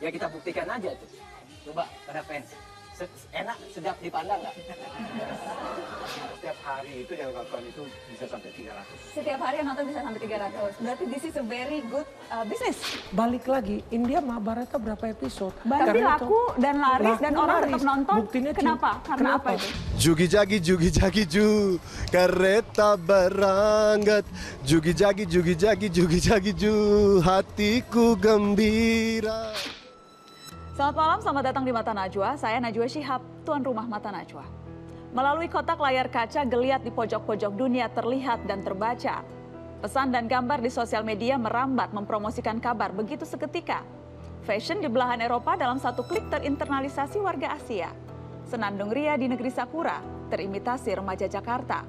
Ya kita buktikan aja tuh. Coba pada fans. Enak, sedap dipandang nggak? Setiap hari itu yang nonton itu bisa sampai 300. Setiap hari yang nonton bisa sampai 300. Berarti this is a very good business. Balik lagi, India Mahabharata berapa episode? Tapi laku dan laris dan orang laris. tetap nonton. Buktinya Kenapa? Karena apa itu? Jugi jagi ju, kereta berangkat. Jugi jagi ju, hatiku gembira. Selamat malam, selamat datang di Mata Najwa. Saya Najwa Shihab, tuan rumah Mata Najwa. Melalui kotak layar kaca, geliat di pojok-pojok dunia terlihat dan terbaca. Pesan dan gambar di sosial media merambat mempromosikan kabar begitu seketika. Fashion di belahan Eropa dalam satu klik terinternalisasi warga Asia. Senandung ria di negeri Sakura, terimitasi remaja Jakarta.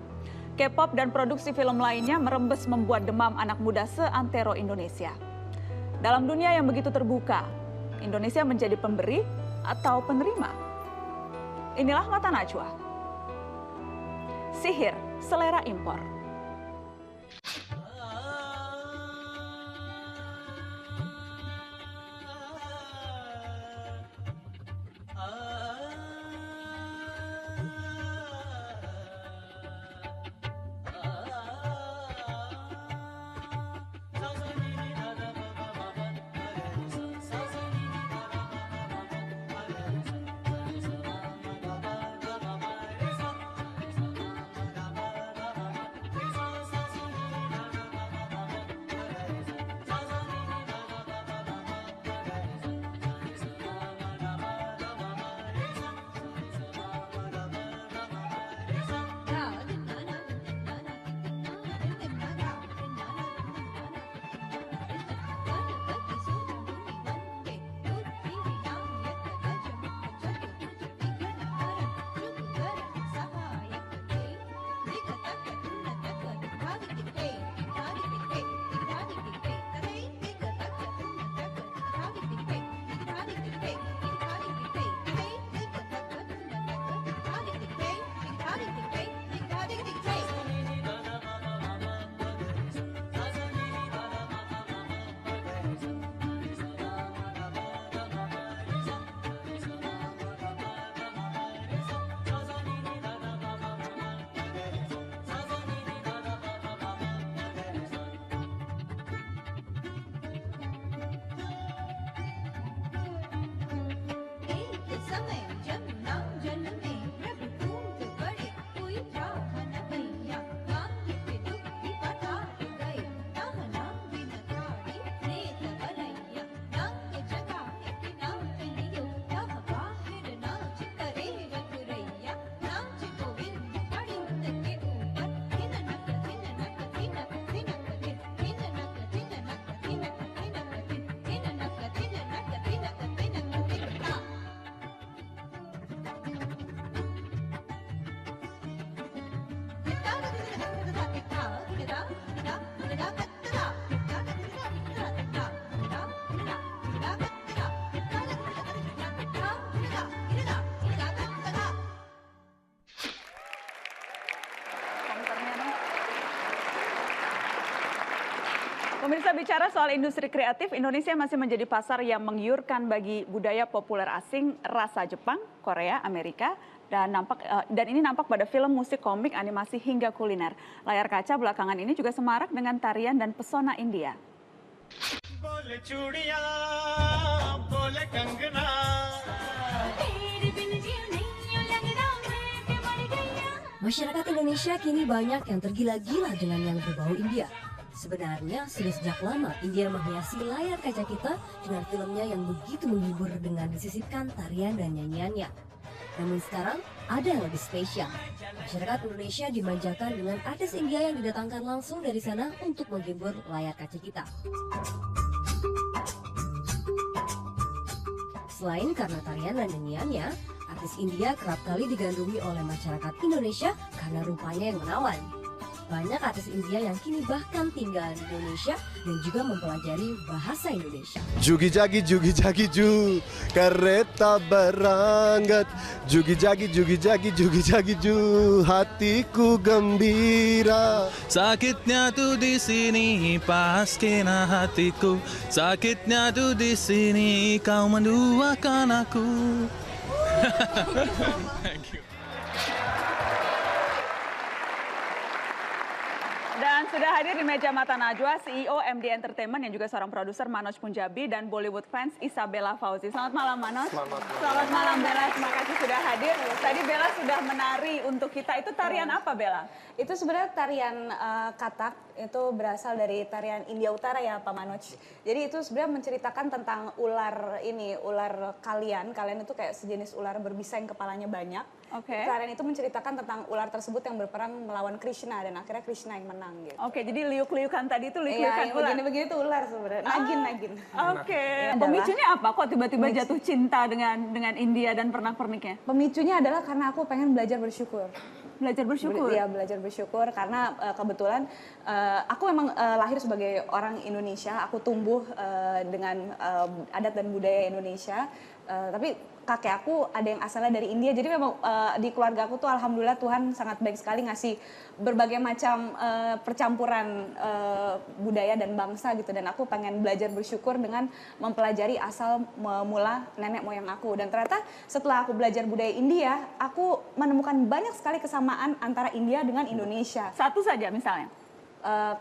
K-pop dan produksi film lainnya merembes membuat demam anak muda seantero Indonesia. Dalam dunia yang begitu terbuka, Indonesia menjadi pemberi atau penerima? Inilah Mata Najwa. Sihir selera impor. Pemirsa, bicara soal industri kreatif, Indonesia masih menjadi pasar yang menggiurkan bagi budaya populer asing, rasa Jepang, Korea, Amerika, dan ini nampak pada film, musik, komik, animasi hingga kuliner. Layar kaca belakangan ini juga semarak dengan tarian dan pesona India. Masyarakat Indonesia kini banyak yang tergila-gila dengan yang berbau India. Sebenarnya sudah sejak lama India menghiasi layar kaca kita dengan filmnya yang begitu menghibur dengan disisipkan tarian dan nyanyiannya. Namun sekarang ada yang lebih spesial. Masyarakat Indonesia dimanjakan dengan artis India yang didatangkan langsung dari sana untuk menghibur layar kaca kita. Selain karena tarian dan nyanyiannya, artis India kerap kali digandrungi oleh masyarakat Indonesia karena rupanya yang menawan. Banyak artis India yang kini bahkan tinggal di Indonesia dan juga mempelajari bahasa Indonesia. Jugi jagi ju, kereta berangkat. Jugi jagi ju, hatiku gembira. Sakitnya tuh di sini pas kena hatiku. Sakitnya tuh di sini kau menduakan aku. Thank you. Dan sudah hadir di meja Mata Najwa CEO MD Entertainment yang juga seorang produser Manoj Punjabi dan Bollywood fans Isabella Fauzi. Selamat malam Manoj. Selamat malam Bella, terima kasih sudah hadir. Tadi Bella sudah menari untuk kita. Itu tarian apa Bella? Itu sebenarnya tarian Kathak, itu berasal dari tarian India Utara ya Pak Manoj. Jadi itu sebenarnya menceritakan tentang ular ini, ular kalian itu kayak sejenis ular berbisa yang kepalanya banyak. Oke. Tarian itu menceritakan tentang ular tersebut yang berperang melawan Krishna dan akhirnya Krishna yang menang gitu. Oke, jadi liuk-liukan tadi itu liuk-liukan Iya, ular. begini-begini itu ular sebenarnya. Nagin. Oke. Adalah- Pemicunya apa? Kok tiba-tiba jatuh cinta dengan India dan pernak-perniknya? Pemicunya adalah karena aku pengen belajar bersyukur. Belajar bersyukur. Iya, belajar bersyukur karena kebetulan aku memang lahir sebagai orang Indonesia. Aku tumbuh dengan adat dan budaya Indonesia. Tapi kakek aku ada yang asalnya dari India. Jadi memang di keluarga aku tuh alhamdulillah Tuhan sangat baik sekali ngasih berbagai macam percampuran budaya dan bangsa gitu. Dan aku pengen belajar bersyukur dengan mempelajari asal mula nenek moyang aku. Dan ternyata setelah aku belajar budaya India, aku menemukan banyak sekali kesamaan antara India dengan Indonesia. Satu saja misalnya.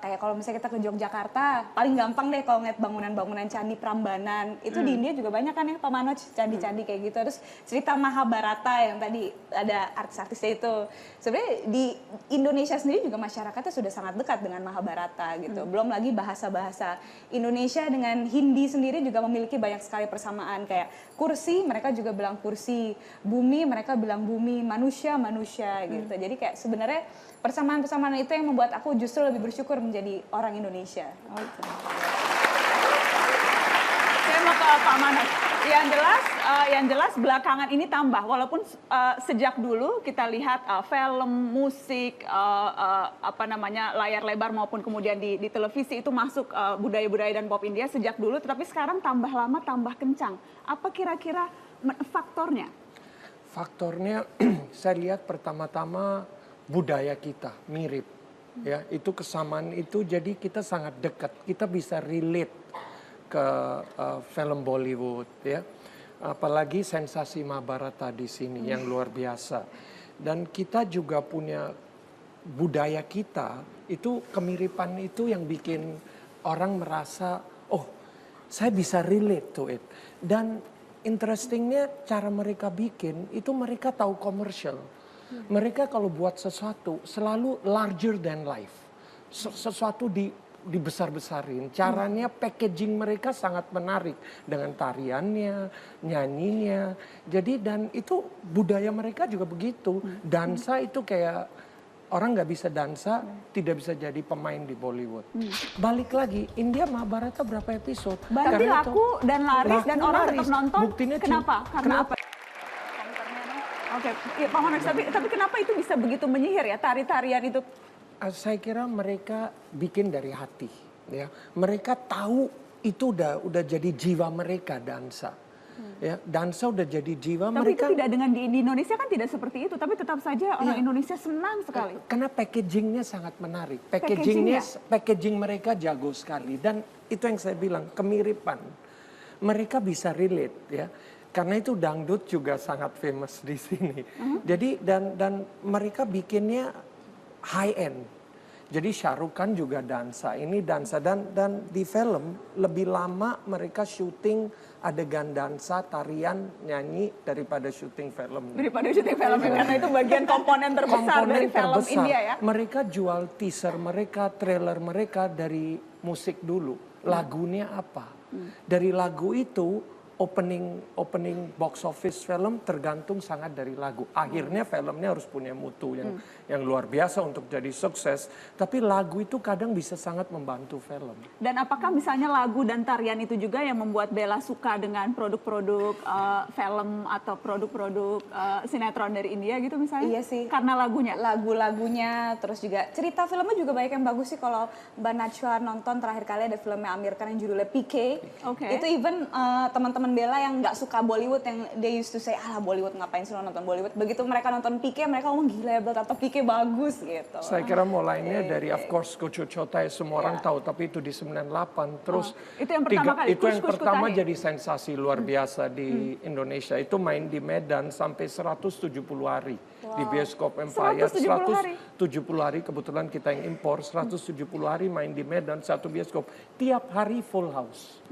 Kayak kalau misalnya kita ke Yogyakarta, paling gampang deh kalau ngeliat bangunan-bangunan candi Prambanan. Itu di India juga banyak kan ya Pak Manoj, candi-candi kayak gitu. Terus cerita Mahabharata yang tadi ada artis-artisnya itu. Sebenarnya di Indonesia sendiri juga masyarakatnya sudah sangat dekat dengan Mahabharata gitu. Belum lagi bahasa-bahasa Indonesia dengan Hindi sendiri juga memiliki banyak sekali persamaan. Kayak kursi, mereka juga bilang kursi. Bumi, mereka bilang bumi. Manusia, manusia gitu. Jadi kayak sebenarnya persamaan-persamaan itu yang membuat aku justru lebih bersyukur menjadi orang Indonesia. Saya mau ke Pak Manoj. Yang jelas belakangan ini tambah. Walaupun sejak dulu kita lihat film, musik, layar lebar maupun kemudian di televisi itu masuk budaya-budaya dan pop India sejak dulu. Tetapi sekarang tambah lama tambah kencang. Apa kira-kira faktornya? Faktornya saya lihat pertama-tama budaya kita mirip, ya itu kesamaan itu jadi kita sangat dekat, kita bisa relate ke film Bollywood, ya apalagi sensasi Mahabharata di sini yang luar biasa, dan kita juga punya budaya kita itu kemiripan itu yang bikin orang merasa oh saya bisa relate to it, dan interestingnya cara mereka bikin itu mereka tahu komersial. Mereka kalau buat sesuatu selalu larger than life. Sesuatu dibesar-besarin. Caranya packaging mereka sangat menarik. Dengan tariannya, nyanyinya. Jadi dan itu budaya mereka juga begitu. Dansa itu kayak orang nggak bisa dansa, tidak bisa jadi pemain di Bollywood. Balik lagi, India Mahabharata berapa episode? Berarti laku dan laris dan orang tetap nonton. Buktinya kenapa? Karena apa? Oke, ya, Pak Manoj, tapi kenapa itu bisa begitu menyihir ya tari-tarian itu? Saya kira mereka bikin dari hati, ya. Mereka tahu itu udah jadi jiwa mereka dansa, ya. Dansa udah jadi jiwa Tapi mereka. itu tidak dengan di Indonesia kan tidak seperti itu, tapi tetap saja orang Indonesia senang sekali. Karena packagingnya sangat menarik, Packagingnya? packaging mereka jago sekali, dan itu yang saya bilang kemiripan. Mereka bisa relate, ya. Karena itu dangdut juga sangat famous di sini. Jadi dan mereka bikinnya high end. Jadi Shah Rukh Khan juga dansa. Ini dansa dan di film lebih lama mereka syuting adegan dansa, tarian, nyanyi daripada syuting film. Daripada syuting film karena itu bagian komponen terbesar dari film India ya. Mereka jual teaser mereka, trailer mereka dari musik dulu. Lagunya apa? Dari lagu itu opening box office film tergantung sangat dari lagu. Akhirnya filmnya harus punya mutu yang luar biasa untuk jadi sukses. Tapi lagu itu kadang bisa sangat membantu film. Dan apakah misalnya lagu dan tarian itu juga yang membuat Bella suka dengan produk-produk film atau produk-produk sinetron dari India gitu misalnya? Iya sih. Karena lagunya? Lagu-lagunya, terus juga cerita filmnya juga banyak yang bagus sih. Kalau Mbak Najwa nonton terakhir kali ada filmnya Amir Khan yang judulnya PK. Oke. Itu even teman-teman Bella yang nggak suka Bollywood, yang they used to say, Bollywood ngapain sih lo nonton Bollywood. Begitu mereka nonton PK, mereka ngomong gila ya Bel, atau PK bagus gitu. Saya kira mulainya dari of course Kucu Chota semua orang tahu, tapi itu di 98. Terus itu yang pertama kali, itu yang Kuch Kuch pertama Kutahi. jadi sensasi luar biasa di Indonesia. Itu main di Medan sampai 170 hari di bioskop Empire. 170 hari? 170 hari, kebetulan kita yang impor. 170 hari main di Medan satu bioskop. Tiap hari full house.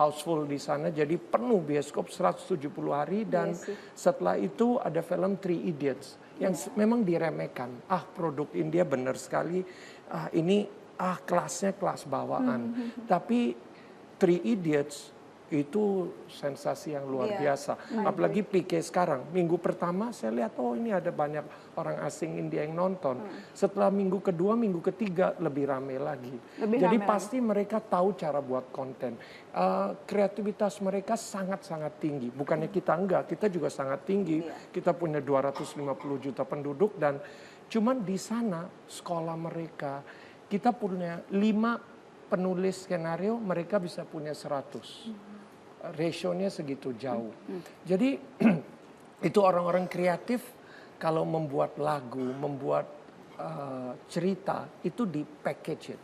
House full di sana, jadi penuh bioskop 170 hari. Dan setelah itu ada film Three Idiots yang memang diremehkan. Produk India benar sekali. Ini kelasnya kelas bawaan. Tapi Three Idiots itu sensasi yang luar biasa. Apalagi PK sekarang. Minggu pertama saya lihat, ini ada banyak orang asing India yang nonton. Setelah minggu kedua, minggu ketiga lebih rame lagi. Jadi pasti mereka tahu cara buat konten. Kreativitas mereka sangat-sangat tinggi. Bukannya kita enggak, kita juga sangat tinggi. Kita punya 250 juta penduduk dan cuman di sana sekolah mereka, kita punya 5 penulis skenario, mereka bisa punya 100. Rasionya segitu jauh. Jadi itu orang-orang kreatif kalau membuat lagu, membuat cerita itu di package it,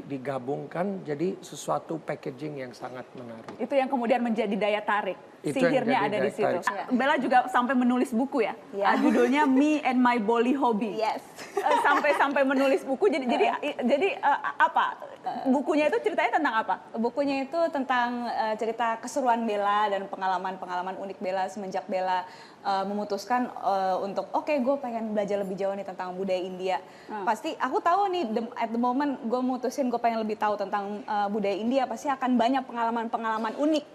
digabungkan jadi sesuatu packaging yang sangat menarik. Itu yang kemudian menjadi daya tarik. Itu yang Sihirnya jadi ada di daya situ. tarik. Bella juga sampai menulis buku ya. Judulnya Me and My Bolly Hobby. Yes. Sampai menulis buku. Jadi apa? Bukunya itu ceritanya tentang apa? Bukunya itu tentang cerita keseruan Bella dan pengalaman-pengalaman unik Bella semenjak Bella memutuskan untuk gue pengen belajar lebih jauh nih tentang budaya India. Pasti aku tahu nih at the moment gue mutusin gue pengen lebih tahu tentang budaya India, pasti akan banyak pengalaman-pengalaman unik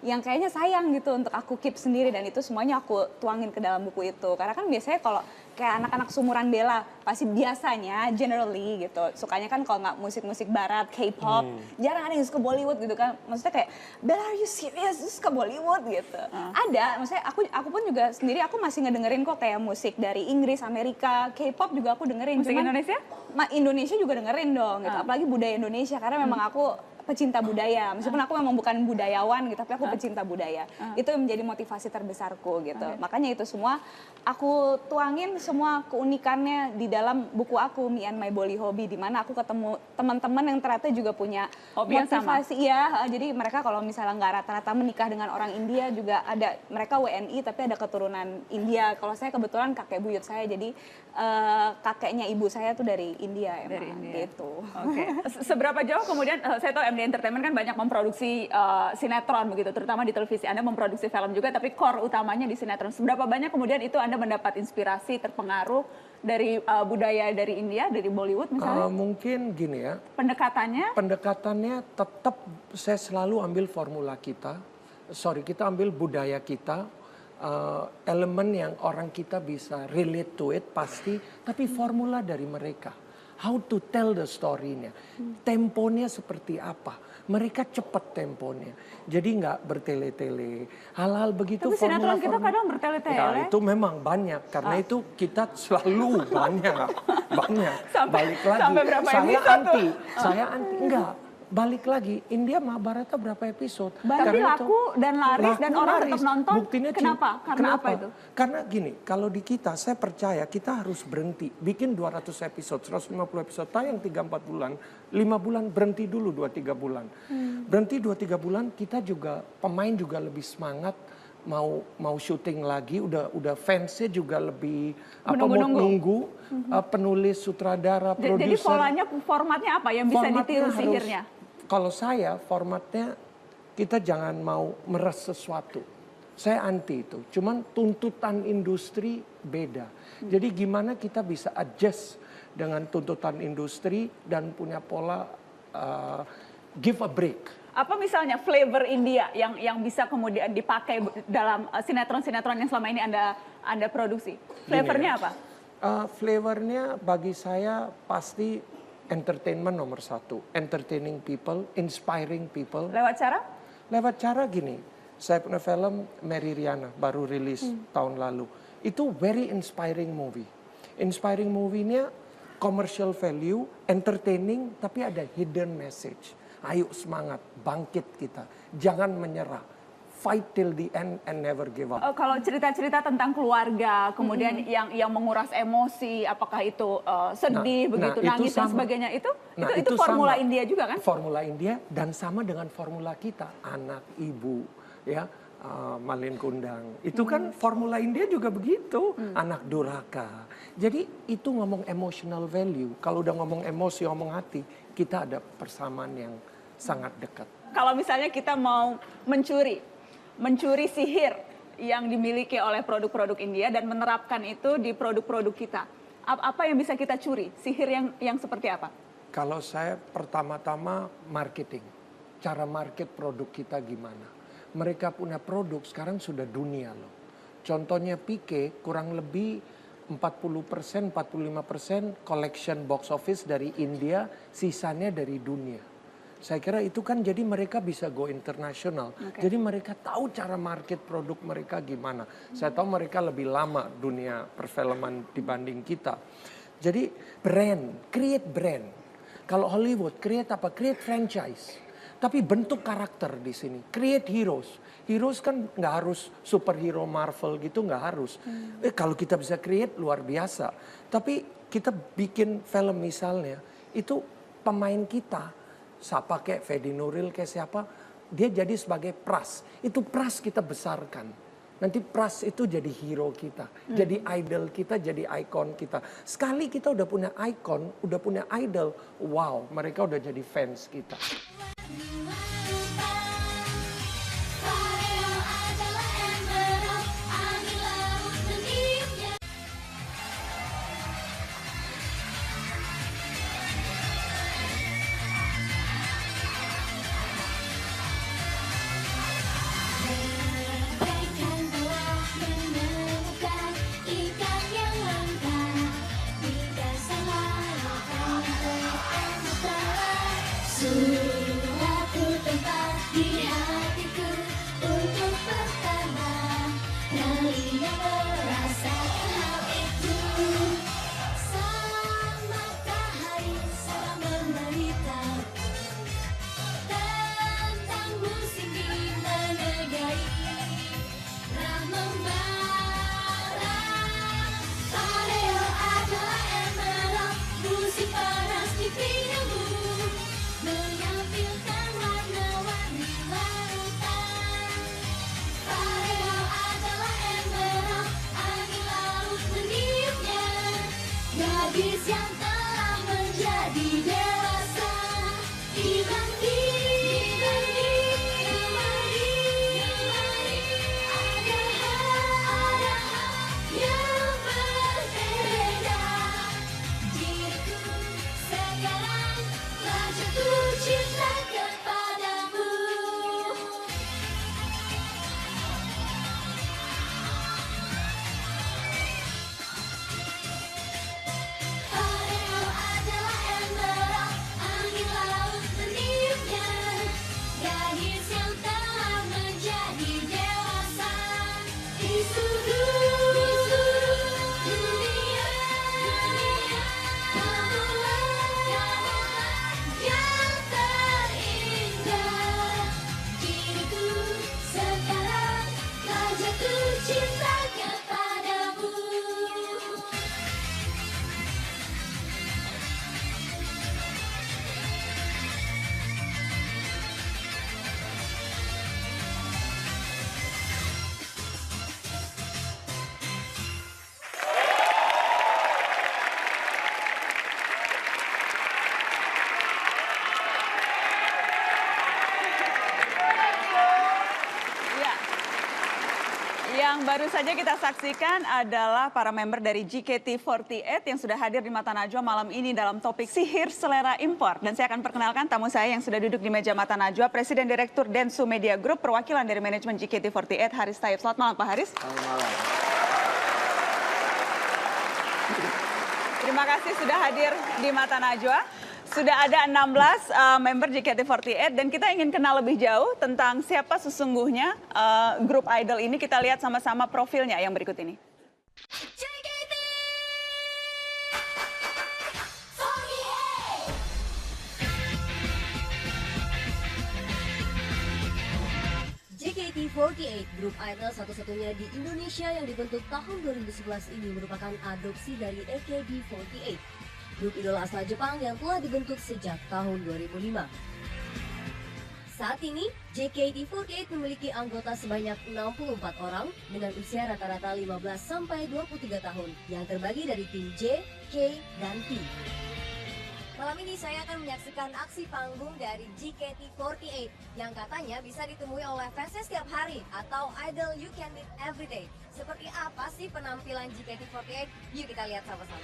yang kayaknya sayang gitu untuk aku keep sendiri, dan itu semuanya aku tuangin ke dalam buku itu. Karena kan biasanya kalau kayak anak-anak sumuran Bella pasti biasanya generally gitu sukanya kan kalau nggak musik-musik barat, K-pop, jarang ada yang suka Bollywood gitu kan. Maksudnya kayak, Bella are you serious? You suka Bollywood gitu. Ada, maksudnya aku pun juga sendiri aku masih ngedengerin kok kayak musik dari Inggris, Amerika, K-pop juga aku dengerin. Musik Indonesia? Indonesia juga dengerin dong gitu. Apalagi budaya Indonesia, karena memang aku pecinta budaya, meskipun aku memang bukan budayawan gitu, tapi aku pecinta budaya. Itu yang menjadi motivasi terbesarku gitu. Makanya itu semua aku tuangin semua keunikannya di dalam buku aku Me and My Bolly Hobby, di mana aku ketemu teman-teman yang ternyata juga punya hobi yang sama. motivasi. Iya, jadi mereka kalau misalnya nggak rata-rata menikah dengan orang India juga ada, mereka WNI tapi ada keturunan India. Kalau saya kebetulan kakek buyut saya, jadi kakeknya ibu saya tuh dari India emang. Dari India. Gitu. Oke. Seberapa jauh kemudian saya tahu MD Entertainment kan banyak memproduksi sinetron begitu, terutama di televisi. Anda memproduksi film juga, tapi core utamanya di sinetron. Seberapa banyak kemudian itu Anda mendapat inspirasi, terpengaruh dari budaya dari India, dari Bollywood misalnya? Mungkin gini ya. Pendekatannya Tetap saya selalu ambil formula kita. Kita ambil budaya kita. Elemen yang orang kita bisa relate to it pasti, tapi formula dari mereka. How to tell the story-nya. Temponya seperti apa. Mereka cepat temponya. Jadi nggak bertele-tele. Hal-hal begitu. Tapi sinetron kita kadang bertele-tele. Ya, itu memang banyak. Karena itu kita selalu banyak. Balik lagi. Sampai berapa Saya anti. Enggak. Balik lagi, India Mahabharata berapa episode? Tapi laku dan laris dan orang tetap nonton. Buktinya Kenapa? Karena apa itu? Karena gini, kalau di kita, saya percaya kita harus berhenti. Bikin 200 episode, 150 episode, tayang 3-4 bulan, 5 bulan, berhenti dulu 2-3 bulan. Berhenti 2-3 bulan, kita juga, pemain juga lebih semangat. Mau syuting lagi, udah fansnya juga lebih mau nunggu, penulis, sutradara, produser. Jadi formatnya apa yang bisa ditiru sihirnya? Kalau saya formatnya kita jangan mau meres sesuatu. Saya anti itu. Cuman tuntutan industri beda. Jadi gimana kita bisa adjust dengan tuntutan industri dan punya pola give a break. Apa misalnya flavor India yang bisa kemudian dipakai dalam sinetron-sinetron yang selama ini Anda produksi? Flavornya apa? Flavornya bagi saya pasti entertainment nomor satu. Entertaining people, inspiring people. Lewat cara? Lewat cara gini, saya punya film Mary Riana baru rilis tahun lalu. Itu very inspiring movie. Inspiring movie-nya commercial value, entertaining, tapi ada hidden message. Ayo semangat, bangkit kita. Jangan menyerah. Fight till the end and never give up. Kalau cerita-cerita tentang keluarga, kemudian yang menguras emosi, apakah itu sedih, begitu itu nangis dan sama. sebagainya, itu Itu formula sama. India juga kan? Formula India dan sama dengan formula kita, anak, ibu, ya. Malin Kundang, itu kan formula India juga begitu, anak durhaka. Jadi itu ngomong emotional value. Kalau udah ngomong emosi, ngomong hati, kita ada persamaan yang sangat dekat. Kalau misalnya kita mau mencuri sihir yang dimiliki oleh produk-produk India dan menerapkan itu di produk-produk kita, apa yang bisa kita curi? Sihir yang seperti apa? Kalau saya pertama-tama marketing, cara market produk kita gimana? Mereka punya produk sekarang sudah dunia loh. Contohnya Pique kurang lebih 40%, 45% collection box office dari India, sisanya dari dunia. Saya kira itu kan jadi mereka bisa go internasional. Jadi mereka tahu cara market produk mereka gimana. Saya tahu mereka lebih lama dunia perfilman dibanding kita. Jadi brand, create brand. Kalau Hollywood create apa? Create franchise. Tapi bentuk karakter di sini, create heroes. Heroes kan nggak harus superhero Marvel gitu, nggak harus. Kalau kita bisa create luar biasa. Tapi kita bikin film misalnya, itu pemain kita, siapa kayak Fedi Nuril kayak siapa, dia jadi sebagai Pras. Itu Pras kita besarkan. Nanti Pras itu jadi hero kita, jadi idol kita, jadi ikon kita. Sekali kita udah punya ikon, udah punya idol, wow, mereka udah jadi fans kita. Suatu tempat di hatiku untuk pertama kalinya merasakan hal itu. Sang matahari sedang menderita tentang musim di mana gairah membara. Pareo adalah emerald, musim panas di pinggangmu, menampilkan warna-warni lautan. Pareo adalah emerald, angin laut meniupnya, gadis yang telah menjadi dewasa. Dibanding ada hal yang berbeda. Diriku sekarang telah jatuh cinta kepadamu. Pareo adalah emerald, angin laut meniupnya, baru saja kita saksikan adalah para member dari JKT48 yang sudah hadir di Mata Najwa malam ini dalam topik sihir selera impor. Dan saya akan perkenalkan tamu saya yang sudah duduk di meja Mata Najwa, Presiden Direktur Densu Media Group, perwakilan dari manajemen JKT48, Haris Taib. Selamat malam Pak Haris. Selamat malam. Terima kasih sudah hadir di Mata Najwa. Sudah ada 16 member JKT48 dan kita ingin kenal lebih jauh tentang siapa sesungguhnya grup idol ini. Kita lihat sama-sama profilnya yang berikut ini. JKT48, grup idol satu-satunya di Indonesia yang dibentuk tahun 2011 ini merupakan adopsi dari AKB48. Grup idola asal Jepang yang telah dibentuk sejak tahun 2005. Saat ini, JKT48 memiliki anggota sebanyak 64 orang dengan usia rata-rata 15-23 tahun yang terbagi dari tim J, K, dan T. Malam ini saya akan menyaksikan aksi panggung dari JKT48 yang katanya bisa ditemui oleh fansnya setiap hari atau idol you can meet every day. Seperti apa sih penampilan JKT48? Yuk kita lihat sama-sama.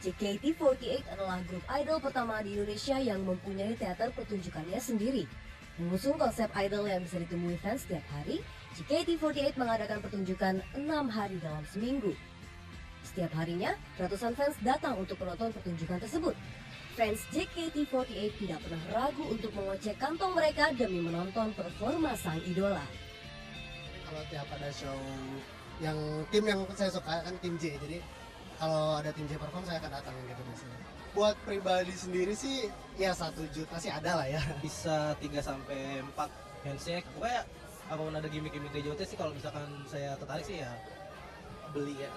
JKT48 adalah grup idol pertama di Indonesia yang mempunyai teater pertunjukannya sendiri. Mengusung konsep idol yang bisa ditemui fans setiap hari, JKT48 mengadakan pertunjukan 6 hari dalam seminggu. Setiap harinya, ratusan fans datang untuk menonton pertunjukan tersebut. Fans JKT48 tidak pernah ragu untuk mengocek kantong mereka demi menonton performa sang idola. Kalau tiap ada show yang tim yang saya suka kan tim J, jadi kalau ada tim J perform saya akan datang gitu biasanya. Buat pribadi sendiri sih ya 1 juta sih ada lah ya. Bisa 3-4 handshake. Pokoknya apapun ada gimmick-gimmick DJOT sih kalau misalkan saya tertarik sih ya beli ya.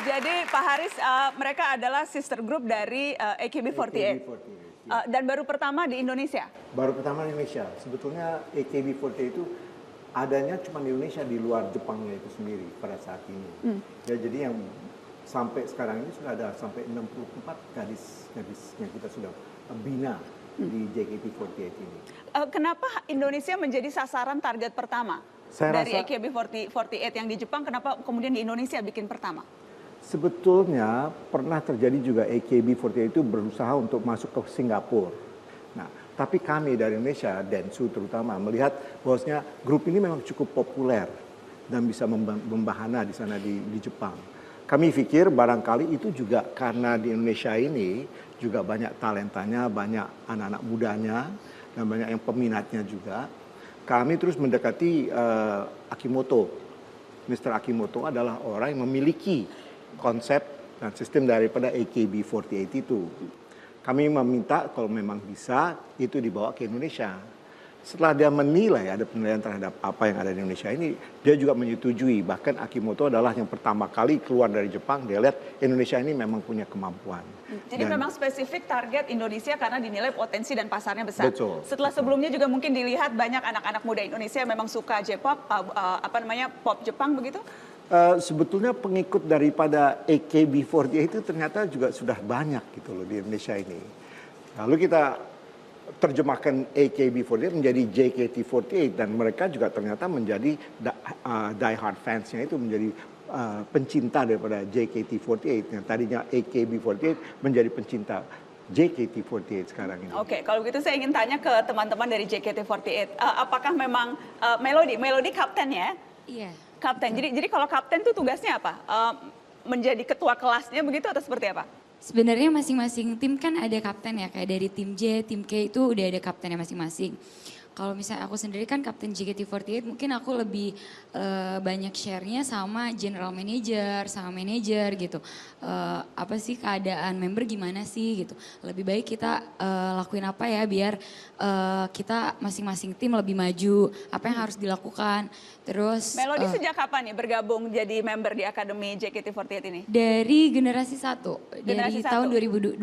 Jadi Pak Haris, mereka adalah sister group dari AKB48. Dan baru pertama di Indonesia? Baru pertama di Indonesia. Sebetulnya AKB48 itu adanya cuma di Indonesia, di luar Jepangnya itu sendiri pada saat ini. Ya, jadi yang sampai sekarang ini sudah ada sampai 64 gadis yang kita sudah bina di JKT48 ini. Kenapa Indonesia menjadi sasaran target pertama dari AKB48 yang di Jepang? Kenapa kemudian di Indonesia bikin pertama? Sebetulnya pernah terjadi juga AKB48 itu berusaha untuk masuk ke Singapura. Nah, tapi kami dari Indonesia, Densu terutama, melihat bahwasanya grup ini memang cukup populer dan bisa membahana di sana di Jepang. Kami pikir barangkali itu juga karena di Indonesia ini juga banyak talentanya, banyak anak-anak mudanya, dan banyak yang peminatnya juga. Kami terus mendekati Akimoto. Mr. Akimoto adalah orang yang memiliki konsep dan sistem daripada AKB48 itu. Kami meminta kalau memang bisa itu dibawa ke Indonesia. Setelah dia menilai, ada penilaian terhadap apa yang ada di Indonesia ini, dia juga menyetujui. Bahkan Akimoto adalah yang pertama kali keluar dari Jepang, dia lihat Indonesia ini memang punya kemampuan. Jadi memang spesifik target Indonesia karena dinilai potensi dan pasarnya besar. Betul. Setelah sebelumnya juga mungkin dilihat banyak anak-anak muda Indonesia yang memang suka J-pop, pop Jepang begitu? Sebetulnya pengikut daripada AKB48 itu ternyata juga sudah banyak gitu loh di Indonesia ini. Lalu kita terjemahkan AKB48 menjadi JKT48 dan mereka juga ternyata menjadi die-hard fansnya itu menjadi pencinta daripada JKT48 yang tadinya AKB48 menjadi pencinta JKT48 sekarang ini. Oke, kalau begitu saya ingin tanya ke teman-teman dari JKT48, apakah memang Melody kapten ya? Iya. Kapten. Jadi kalau kapten tuh tugasnya apa? Menjadi ketua kelasnya begitu atau seperti apa? Sebenarnya masing-masing tim kan ada kapten ya, kayak dari tim J, tim K itu udah ada kaptennya masing-masing. Kalau misalnya aku sendiri kan kapten JKT48, mungkin aku lebih banyak share-nya sama general manager, sama manager gitu. Apa sih keadaan member gimana sih gitu. Lebih baik kita lakuin apa ya biar kita masing-masing tim lebih maju, apa yang harus dilakukan. Terus Melody sejak kapan nih bergabung jadi member di Akademi JKT48 ini? Dari generasi 1, Generasi dari tahun 2011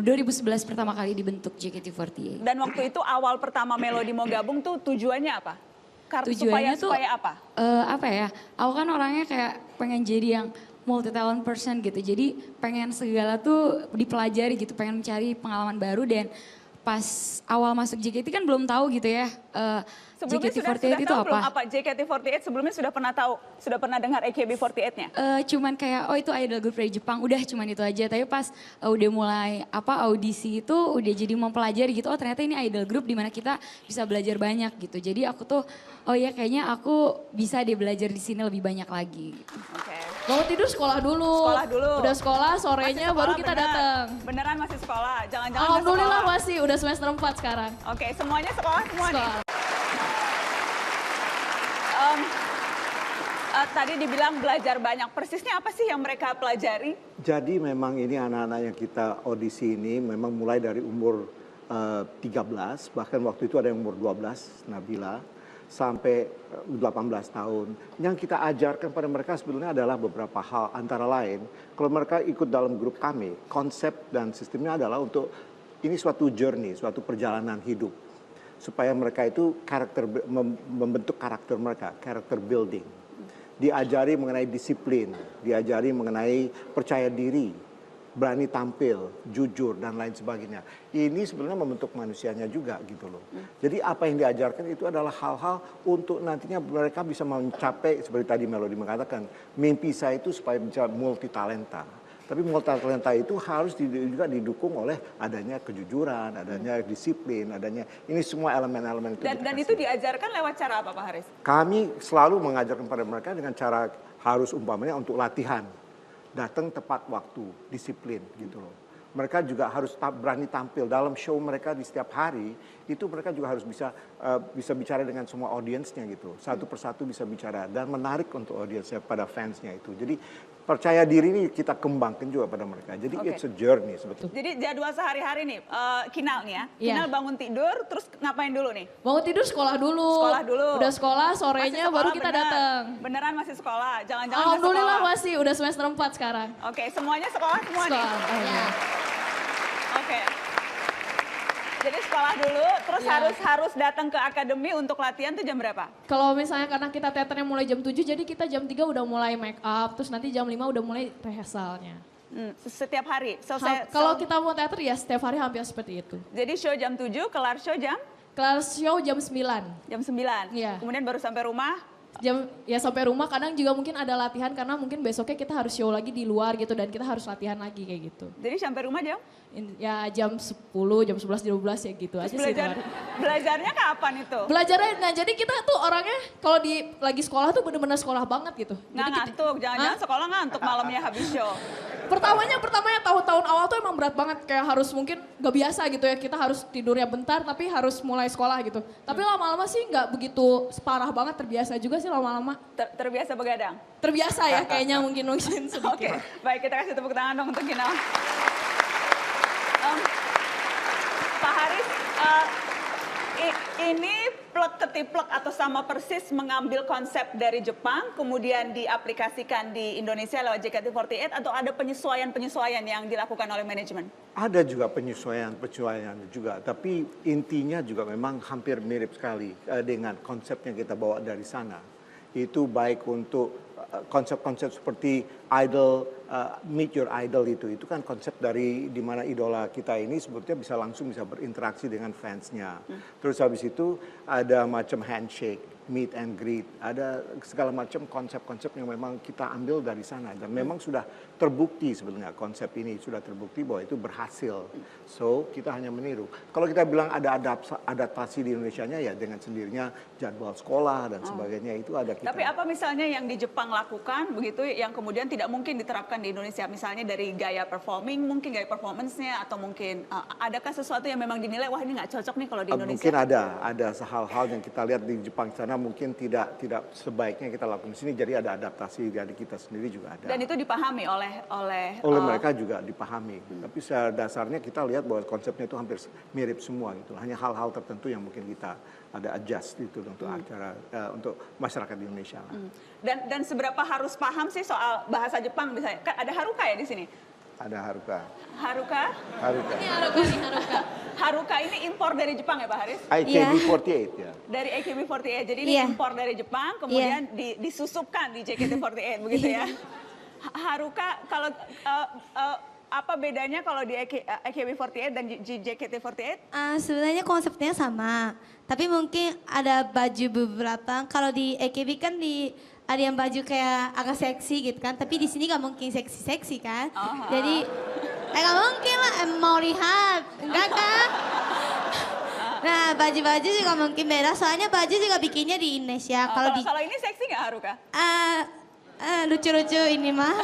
pertama kali dibentuk JKT48. Dan waktu itu awal pertama Melody mau gabung tuh tujuannya apa? Tujuannya supaya apa? Apa ya, aku kan orangnya kayak pengen jadi yang multi talent person gitu. Jadi pengen segala tuh dipelajari gitu, pengen mencari pengalaman baru dan pas awal masuk JKT kan belum tahu gitu ya. Sebelumnya sudah JKT48 itu tahu belum apa? apa JKT48 sebelumnya sudah pernah tahu, sudah pernah dengar AKB48-nya? Cuman kayak oh itu idol group dari Jepang, udah cuman itu aja. Tapi pas udah mulai audisi itu udah jadi mempelajari gitu, oh ternyata ini idol group dimana kita bisa belajar banyak gitu. Jadi aku tuh oh ya kayaknya aku bisa deh belajar di sini lebih banyak lagi. Gitu. Mau tidur sekolah dulu. Sekolah dulu. Udah sekolah, sorenya Masih sekolah, baru kita bener. datang. Beneran masih sekolah, jangan-jangan Alhamdulillah nggak sekolah. masih, udah semester 4 sekarang. Oke, semuanya sekolah semua nih. Tadi dibilang belajar banyak, persisnya apa sih yang mereka pelajari? Jadi memang ini anak-anak yang kita audisi ini memang mulai dari umur 13, bahkan waktu itu ada yang umur 12, Nabila, sampai 18 tahun. Yang kita ajarkan pada mereka sebetulnya adalah beberapa hal, antara lain, kalau mereka ikut dalam grup kami, konsep dan sistemnya adalah untuk, ini suatu journey, suatu perjalanan hidup. Supaya mereka itu membentuk karakter mereka, karakter building. Diajari mengenai disiplin, diajari mengenai percaya diri, berani tampil, jujur, dan lain sebagainya. Ini sebenarnya membentuk manusianya juga gitu loh. Jadi apa yang diajarkan itu adalah hal-hal untuk nantinya mereka bisa mencapai, seperti tadi Melody mengatakan, mimpi saya itu supaya bisa multi talenta. Tapi multi talenta itu harus juga didukung oleh adanya kejujuran, adanya disiplin, adanya ini semua elemen-elemen itu. Dan itu diajarkan lewat cara apa Pak Haris? Kami selalu mengajarkan pada mereka dengan cara harus umpamanya untuk latihan. Datang tepat waktu, disiplin gitu loh. Mereka juga harus berani tampil dalam show mereka di setiap hari. Itu mereka juga harus bisa bicara dengan semua audiensnya gitu. Satu persatu bisa bicara dan menarik untuk audiensnya pada fansnya itu. Jadi percaya diri ini kita kembangkan juga pada mereka. Jadi it's a journey sebetulnya. Jadi jadwal sehari-hari nih, Kinal nih ya. Iya. Kinal bangun tidur, terus ngapain dulu nih? Bangun tidur sekolah dulu. Sekolah dulu. Udah sekolah, sorenya Masih baru sekolah, kita bener. datang. Beneran masih sekolah, jangan-jangan nggak Alhamdulillah sekolah. masih, udah semester 4 sekarang. Oke, semuanya sekolah semua nih? Sekolah, alhamdulillah. Oke. Jadi sekolah dulu, terus Iya. harus datang ke akademi untuk latihan tuh jam berapa? Kalau misalnya karena kita teaternya mulai jam 7, jadi kita jam 3 udah mulai make up, terus nanti jam 5 udah mulai rehearsalnya. Setiap hari? Kalau kita mau teater ya setiap hari hampir seperti itu. Jadi show jam 7, kelar show jam? Kelar show jam 9. Jam 9? Iya. Kemudian baru sampai rumah? Sampai rumah kadang juga mungkin ada latihan karena mungkin besoknya kita harus show lagi di luar gitu dan kita harus latihan lagi kayak gitu. Jadi sampai rumah jam? Ya jam 10, jam 11, 12 ya gitu aja sih. Belajarnya kapan itu? Belajarnya, nah jadi kita tuh orangnya kalau lagi sekolah tuh bener-bener sekolah banget gitu. Nggak ngantuk, jangan-jangan sekolah ngantuk malamnya habis show. Pertamanya tahun-tahun awal tuh emang berat banget, kayak harus mungkin gak biasa gitu ya, kita harus tidurnya bentar tapi harus mulai sekolah gitu. Tapi lama-lama sih gak begitu parah banget, terbiasa juga sih lama-lama. Terbiasa begadang? Terbiasa ya kayaknya mungkin sedikit. Oke, baik kita kasih tepuk tangan dong untuk Kinal. Pak Haris, ini plek ketiplek atau sama persis mengambil konsep dari Jepang kemudian diaplikasikan di Indonesia lewat JKT48 atau ada penyesuaian-penyesuaian yang dilakukan oleh manajemen? Ada juga penyesuaian juga, tapi intinya juga memang hampir mirip sekali dengan konsep yang kita bawa dari sana. Itu baik untuk konsep-konsep seperti idol, meet your idol itu kan konsep dari di mana idola kita ini sebetulnya bisa langsung bisa berinteraksi dengan fansnya. Terus habis itu ada macam handshake, meet and greet, ada segala macam konsep-konsep yang memang kita ambil dari sana dan memang sudah terbukti sebenarnya konsep ini sudah terbukti bahwa itu berhasil. So kita hanya meniru. Kalau kita bilang ada adaptasi di Indonesianya ya dengan sendirinya jadwal sekolah dan sebagainya itu ada kita. Tapi apa misalnya yang di Jepang lakukan begitu yang kemudian tidak mungkin diterapkan di Indonesia, misalnya dari gaya performing, mungkin gaya performance-nya atau mungkin adakah sesuatu yang memang dinilai wah ini nggak cocok nih kalau di Indonesia? Mungkin ada hal-hal yang kita lihat di Jepang sana mungkin tidak sebaiknya kita lakukan di sini, jadi ada adaptasi dari kita sendiri juga ada. Dan itu dipahami oleh mereka juga dipahami. Tapi secara dasarnya kita lihat bahwa konsepnya itu hampir mirip semua gitu. Hanya hal-hal tertentu yang mungkin kita ada adjust itu untuk acara untuk masyarakat di Indonesia. Dan seberapa harus paham sih soal bahasa Jepang misalnya? Kan ada Haruka ya di sini? Ada Haruka. Haruka? Haruka. Ini Haruka. Haruka ini impor dari Jepang ya Pak Haris? AKB48 ya. Dari AKB48, jadi ini impor dari Jepang kemudian disusupkan di JKT48 begitu ya? Haruka, kalau apa bedanya kalau di AKB48 dan JKT48? Sebenarnya konsepnya sama, tapi mungkin ada baju beberapa. Kalau di AKB kan ada yang baju kayak agak seksi gitu kan, tapi di sini nggak mungkin seksi-seksi kan. Jadi nggak mungkin lah, mau lihat, enggak kan? Nah, baju-baju juga mungkin beda, soalnya baju juga bikinnya di Indonesia. Kalau ini seksi nggak Haruka? Lucu-lucu ini mah,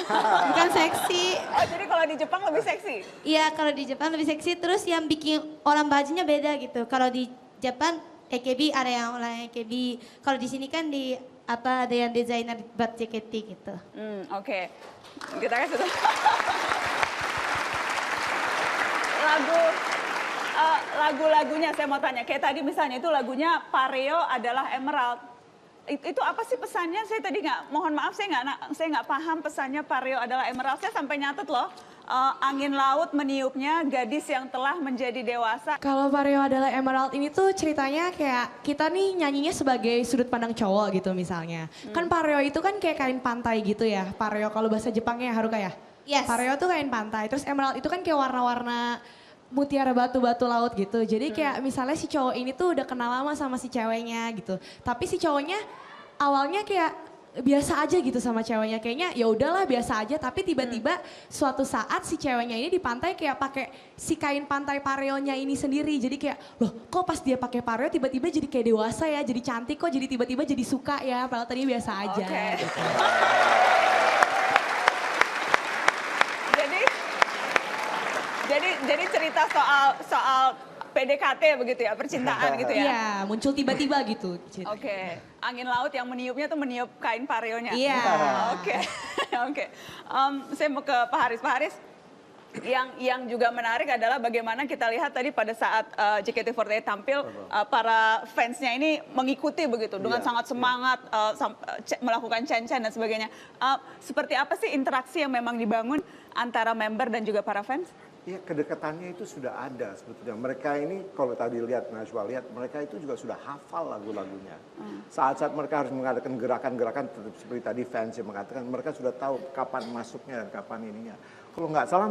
bukan seksi. Oh, jadi kalau di Jepang lebih seksi? Iya, kalau di Jepang lebih seksi, terus yang bikin orang bajunya beda gitu. Kalau di Jepang, AKB ada yang orang AKB, kalau di sini kan ada yang desainer buat JKT gitu. Oke. Kita kasih tuh. Lagu-lagunya saya mau tanya, kayak tadi misalnya itu lagunya Pareo adalah Emerald. Itu apa sih pesannya? Saya tadi mohon maaf saya nggak paham pesannya Pareo adalah Emerald. Saya sampai nyatet loh, angin laut meniupnya gadis yang telah menjadi dewasa. Kalau Pareo adalah Emerald ini tuh ceritanya kayak kita nih nyanyinya sebagai sudut pandang cowok gitu misalnya. Kan Pareo itu kan kayak kain pantai gitu ya. Pareo kalau bahasa Jepangnya Haruka ya? Yes. Pareo tuh kain pantai, terus Emerald itu kan kayak warna-warna mutiara batu-batu laut gitu. Jadi kayak misalnya si cowok ini tuh udah kenal lama sama si ceweknya gitu. Tapi si cowoknya awalnya kayak biasa aja gitu sama ceweknya. Kayaknya ya udahlah biasa aja, tapi tiba-tiba suatu saat si ceweknya ini di pantai kayak pakai si kain pantai pareonya ini sendiri. Jadi kayak, loh kok pas dia pakai pareo tiba-tiba jadi kayak dewasa ya, jadi cantik kok, jadi tiba-tiba jadi suka ya, padahal tadi biasa aja. Gitu. Jadi cerita soal PDKT begitu ya, percintaan gitu ya? Iya, muncul tiba-tiba gitu. Oke. Angin laut yang meniupnya tuh meniup kain pareonya? Iya. Oke. Saya mau ke Pak Haris. Pak Haris, yang juga menarik adalah bagaimana kita lihat tadi pada saat JKT48 tampil, para fansnya ini mengikuti begitu, dengan sangat semangat, melakukan chan-chan dan sebagainya. Seperti apa sih interaksi yang memang dibangun antara member dan juga para fans? Ya, kedekatannya itu sudah ada sebetulnya. Mereka ini kalau tadi lihat, Najwa lihat, mereka itu juga sudah hafal lagu-lagunya. Saat-saat mereka harus mengadakan gerakan-gerakan seperti tadi fans yang mengatakan, mereka sudah tahu kapan masuknya dan kapan ininya. Kalau nggak salah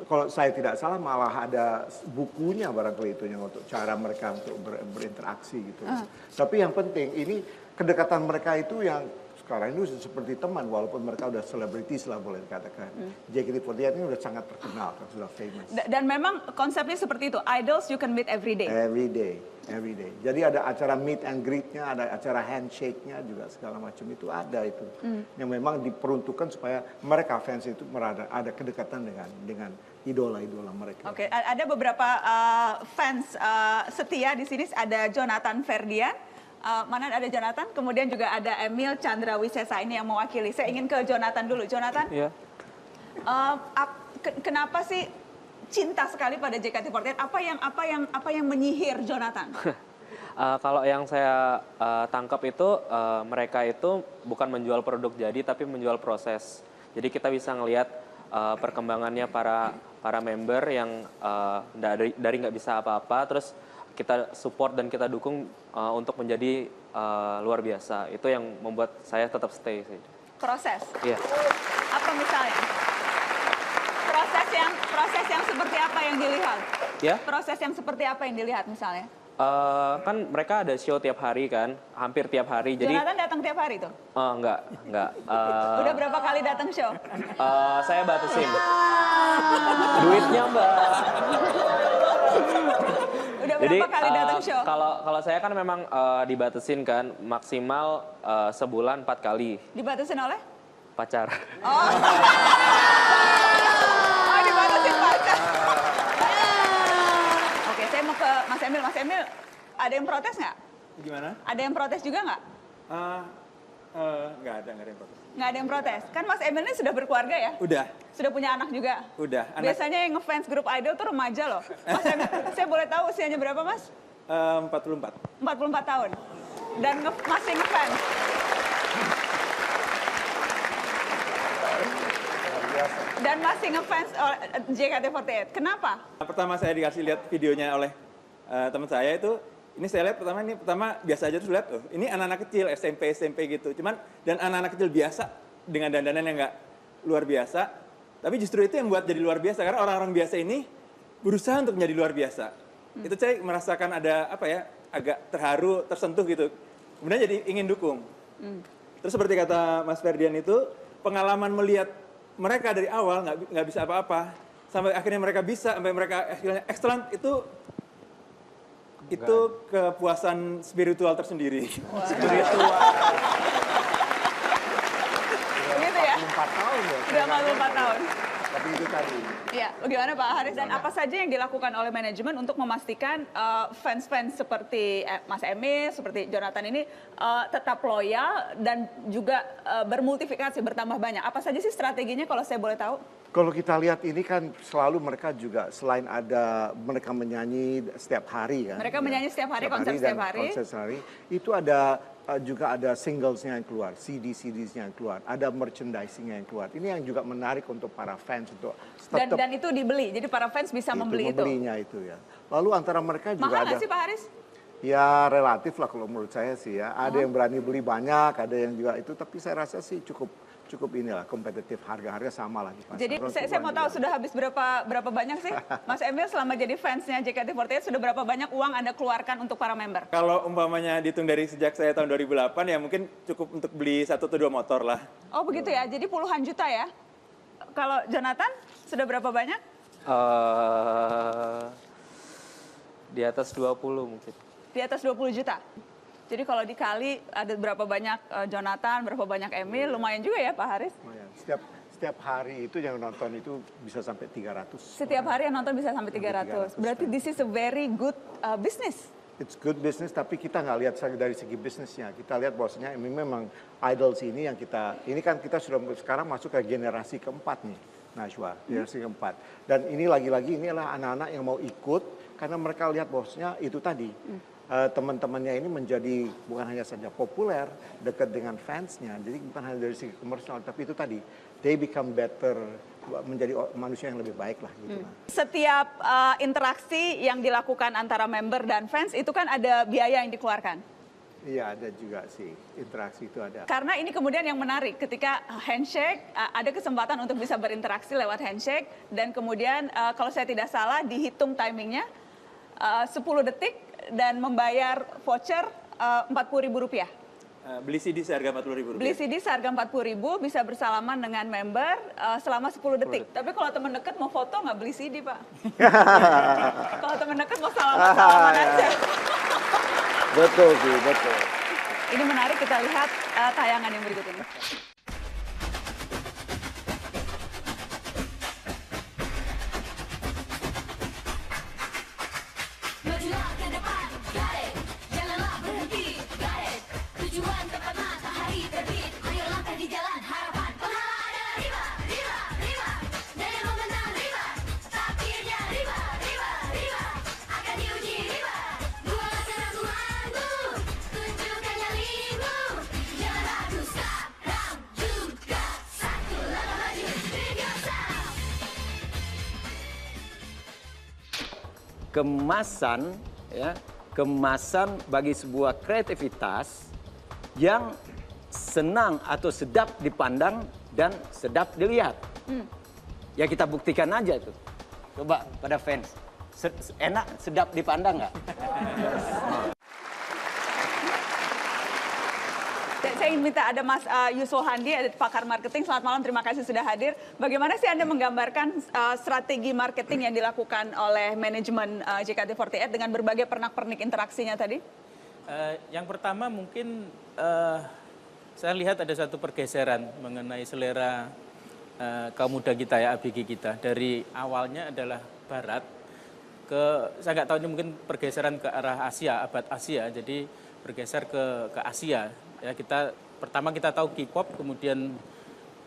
kalau saya tidak salah malah ada bukunya barangkali itu yang untuk cara mereka untuk berinteraksi gitu. Tapi yang penting ini kedekatan mereka itu yang sekarang ini seperti teman, walaupun mereka udah selebritis lah boleh dikatakan. JKT48 ini udah sangat terkenal, kan sudah famous. Dan memang konsepnya seperti itu, idols you can meet every day. Every day. Jadi ada acara meet and greet-nya, ada acara handshake-nya juga segala macam itu ada itu. Yang memang diperuntukkan supaya mereka fans itu ada kedekatan dengan idola-idola mereka. Oke, ada beberapa fans setia di sini, ada Jonathan Ferdian. Mana ada Jonathan, kemudian juga ada Emil Chandra Wisesa ini yang mewakili. Saya ingin ke Jonathan dulu. Jonathan, kenapa sih cinta sekali pada JKT48? Apa yang menyihir Jonathan? Kalau yang saya tangkap itu mereka itu bukan menjual produk jadi, tapi menjual proses. Jadi kita bisa ngelihat perkembangannya para member yang dari nggak bisa apa-apa, terus kita support dan kita dukung untuk menjadi luar biasa. Itu yang membuat saya tetap stay sih. Proses? Iya. Apa misalnya? Proses yang seperti apa yang dilihat? Ya? Proses yang seperti apa yang dilihat misalnya? Kan mereka ada show tiap hari kan, hampir tiap hari. Jadi Jonathan datang tiap hari tuh? Enggak. Udah berapa kali datang show? Saya batasin. Duitnya Mbak. Udah berapa kali datang show? Kalau saya kan memang dibatasin kan maksimal sebulan 4 kali. Dibatasin oleh? Pacar. Oh, dibatasin pacar. Oke, saya mau ke Mas Emil. Mas Emil, ada yang protes nggak? Gimana? Ada yang protes juga nggak? Nggak ada yang protes. Nggak ada yang protes. Kan Mas Emil ini sudah berkeluarga ya? Udah. Sudah punya anak juga? Udah. Biasanya yang ngefans grup idol tuh remaja loh. Mas Emil, saya boleh tahu usianya berapa Mas? 44. 44 tahun. Dan masih ngefans? Dan masih ngefans JKT48. Kenapa? Pertama saya dikasih lihat videonya oleh teman saya itu, ini saya lihat pertama biasa aja terus lihat, ini anak-anak kecil SMP gitu. Dan anak-anak kecil biasa dengan dandanan yang nggak luar biasa, tapi justru itu yang buat jadi luar biasa karena orang-orang biasa ini berusaha untuk menjadi luar biasa. Itu saya merasakan ada apa ya, agak terharu, tersentuh gitu. Kemudian jadi ingin dukung. Terus seperti kata Mas Ferdian itu, pengalaman melihat mereka dari awal nggak bisa apa-apa, sampai akhirnya mereka bisa, sampai mereka excellent, itu kepuasan spiritual tersendiri. Spiritual. Begitu ya? 4 tahun ya. Sudah 44 tahun. Tapi itu tadi. Iya, bagaimana Pak Haris dan apa saja yang dilakukan oleh manajemen untuk memastikan fans-fans seperti Mas Emil, seperti Jonathan ini tetap loyal dan juga bermultifikasi, bertambah banyak. Apa saja sih strateginya kalau saya boleh tahu? Kalau kita lihat ini kan selalu mereka juga selain ada mereka menyanyi setiap hari kan. Mereka menyanyi setiap hari, konser setiap hari. Konser setiap hari. Itu ada juga ada singlesnya yang keluar, CD-CDs-nya yang keluar, ada merchandising-nya yang keluar. Ini yang juga menarik untuk para fans untuk tetap Dan itu dibeli, jadi para fans bisa membeli itu. Membelinya itu ya. Lalu antara mereka juga mahal ada. nggak sih Pak Haris? Ya relatif lah kalau menurut saya sih ya. Ada yang berani beli banyak, ada yang juga itu. Tapi saya rasa sih cukup inilah kompetitif, harga-harga sama lah di pasar. Jadi saya mau tahu sudah habis berapa banyak sih Mas Emil selama jadi fansnya JKT48 sudah berapa banyak uang Anda keluarkan untuk para member? Kalau umpamanya dihitung dari sejak saya tahun 2008 ya mungkin cukup untuk beli 1 atau 2 motor lah. Oh begitu ya, jadi puluhan juta ya. Kalau Jonathan sudah berapa banyak? Di atas 20 mungkin. Di atas 20 juta. Jadi kalau dikali ada berapa banyak Jonathan, berapa banyak Emil, lumayan juga ya Pak Haris? Lumayan. Setiap hari itu yang nonton itu bisa sampai 300. Setiap hari yang nonton bisa sampai 300. Berarti this is a very good business. It's good business, tapi kita nggak lihat dari segi bisnisnya. Kita lihat bahwasanya ini memang idols ini yang ini kan kita sudah sekarang masuk ke generasi keempat nih, Najwa, generasi keempat. Dan ini lagi-lagi ini adalah anak-anak yang mau ikut karena mereka lihat bahwasanya itu tadi. Teman-temannya ini menjadi bukan hanya saja populer, dekat dengan fansnya, jadi bukan hanya dari segi komersial, tapi itu tadi, they become better, menjadi manusia yang lebih baik lah gitu. Setiap interaksi yang dilakukan antara member dan fans itu kan ada biaya yang dikeluarkan. Iya ada juga sih, interaksi itu ada. Karena ini kemudian yang menarik, ketika handshake, ada kesempatan untuk bisa berinteraksi lewat handshake, dan kemudian kalau saya tidak salah dihitung timingnya 10 detik, dan membayar voucher Rp40.000. Beli CD seharga Rp40.000. Beli CD seharga Rp40.000, bisa bersalaman dengan member selama 10 detik. Tapi kalau teman dekat mau foto nggak beli CD Pak. Kalau teman dekat mau salaman aja. Betul sih, betul. Ini menarik, kita lihat tayangan yang berikut ini. Majulah ke depan, got it. Janganlah berhenti, got it. Tujuan tepat matahari terbit. Ayo langkah di jalan harapan. Penghala adalah riba, riba, riba. Dan yang memenang riba. Takdirnya riba, riba, riba. Akan diuji riba. Buanglah keraguanmu, tunjukkan nyalimu. Jangan ragu sekarang juga. Satu langkah maju, big yourself. Kemasan bagi sebuah kreativitas yang senang atau sedap dipandang dan sedap dilihat. Ya kita buktikan aja itu. Coba pada fans, enak, sedap dipandang nggak? Saya ingin minta ada Mas Yusuf Handi, ada pakar marketing. Selamat malam, terima kasih sudah hadir. Bagaimana sih Anda menggambarkan strategi marketing yang dilakukan oleh manajemen JKT48 dengan berbagai pernak-pernik interaksinya tadi? Yang pertama mungkin saya lihat ada satu pergeseran mengenai selera kaum muda kita ya, ABG kita. Dari awalnya adalah Barat, saya nggak tahu ini mungkin pergeseran ke arah Asia, abad Asia, jadi bergeser ke Asia. Ya, pertama kita tahu K-pop, kemudian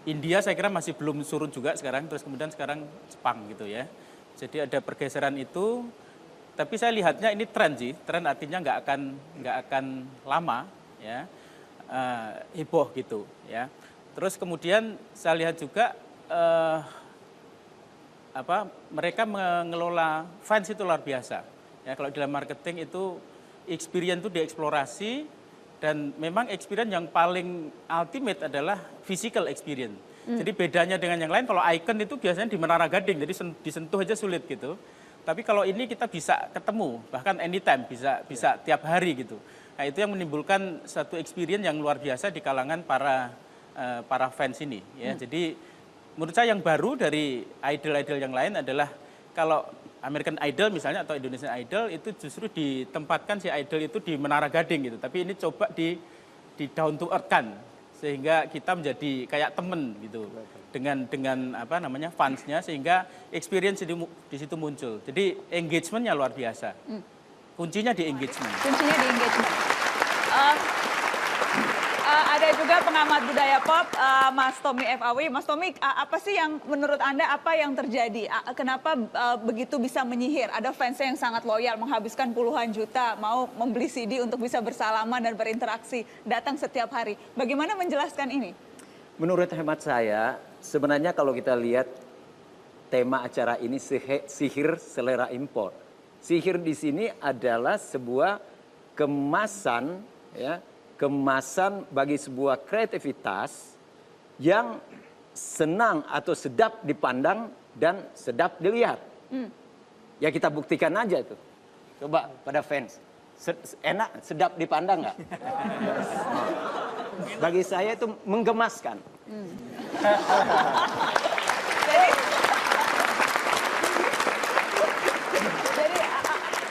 India saya kira masih belum surut juga sekarang, terus kemudian sekarang Jepang gitu ya. Jadi ada pergeseran itu, tapi saya lihatnya ini tren sih, tren artinya nggak akan lama ya, heboh gitu ya. Terus kemudian saya lihat juga mereka mengelola fans itu luar biasa. Ya, kalau dalam marketing itu experience itu dieksplorasi, Dan memang experience yang paling ultimate adalah physical experience. Jadi bedanya dengan yang lain, kalau icon itu biasanya di Menara Gading, jadi disentuh aja sulit gitu. Tapi kalau ini kita bisa ketemu, bahkan anytime, bisa tiap hari gitu. Nah itu yang menimbulkan satu experience yang luar biasa di kalangan para fans ini. Ya. Jadi menurut saya yang baru dari idol-idol yang lain adalah kalau American Idol misalnya atau Indonesian Idol itu justru ditempatkan si idol itu di Menara Gading gitu. Tapi ini coba di down to earth kan, sehingga kita menjadi kayak temen gitu dengan apa namanya fansnya, sehingga experience di situ muncul. Jadi engagementnya luar biasa. Kuncinya di engagement. Kuncinya di engagement. Ada juga pengamat budaya pop, Mas Tommy F.Awi. Mas Tommy, apa sih yang menurut Anda apa yang terjadi? Kenapa begitu bisa menyihir? Ada fansnya yang sangat loyal, menghabiskan puluhan juta, mau membeli CD untuk bisa bersalaman dan berinteraksi, datang setiap hari. Bagaimana menjelaskan ini? Menurut hemat saya, sebenarnya kalau kita lihat tema acara ini sihir selera impor. Sihir di sini adalah sebuah kemasan, ya, kemasan bagi sebuah kreativitas yang senang atau sedap dipandang dan sedap dilihat. Ya kita buktikan aja itu. Coba pada fans, enak, sedap dipandang nggak? Bagi saya itu menggemaskan. Jadi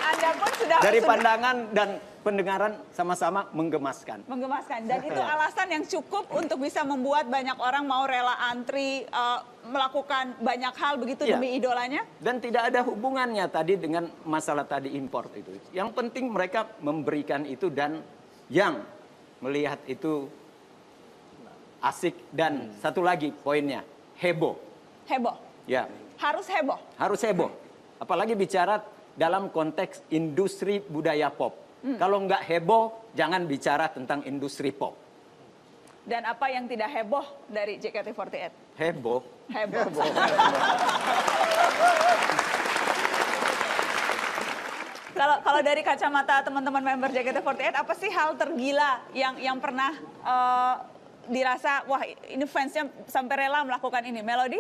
Anda pun sudah... Dari pandangan dan pendengaran sama-sama menggemaskan. Menggemaskan. Dan itu alasan yang cukup untuk bisa membuat banyak orang mau rela antri, melakukan banyak hal begitu demi idolanya? Dan tidak ada hubungannya tadi dengan masalah tadi import itu. Yang penting mereka memberikan itu dan yang melihat itu asik dan satu lagi poinnya, heboh. Heboh? Ya. Harus heboh? Harus heboh. Apalagi bicara dalam konteks industri budaya pop. Kalau nggak heboh, jangan bicara tentang industri pop. Dan apa yang tidak heboh dari JKT48? Heboh. Heboh. Kalau dari kacamata teman-teman member JKT48, apa sih hal tergila yang pernah dirasa, wah ini fansnya sampai rela melakukan ini? Melody?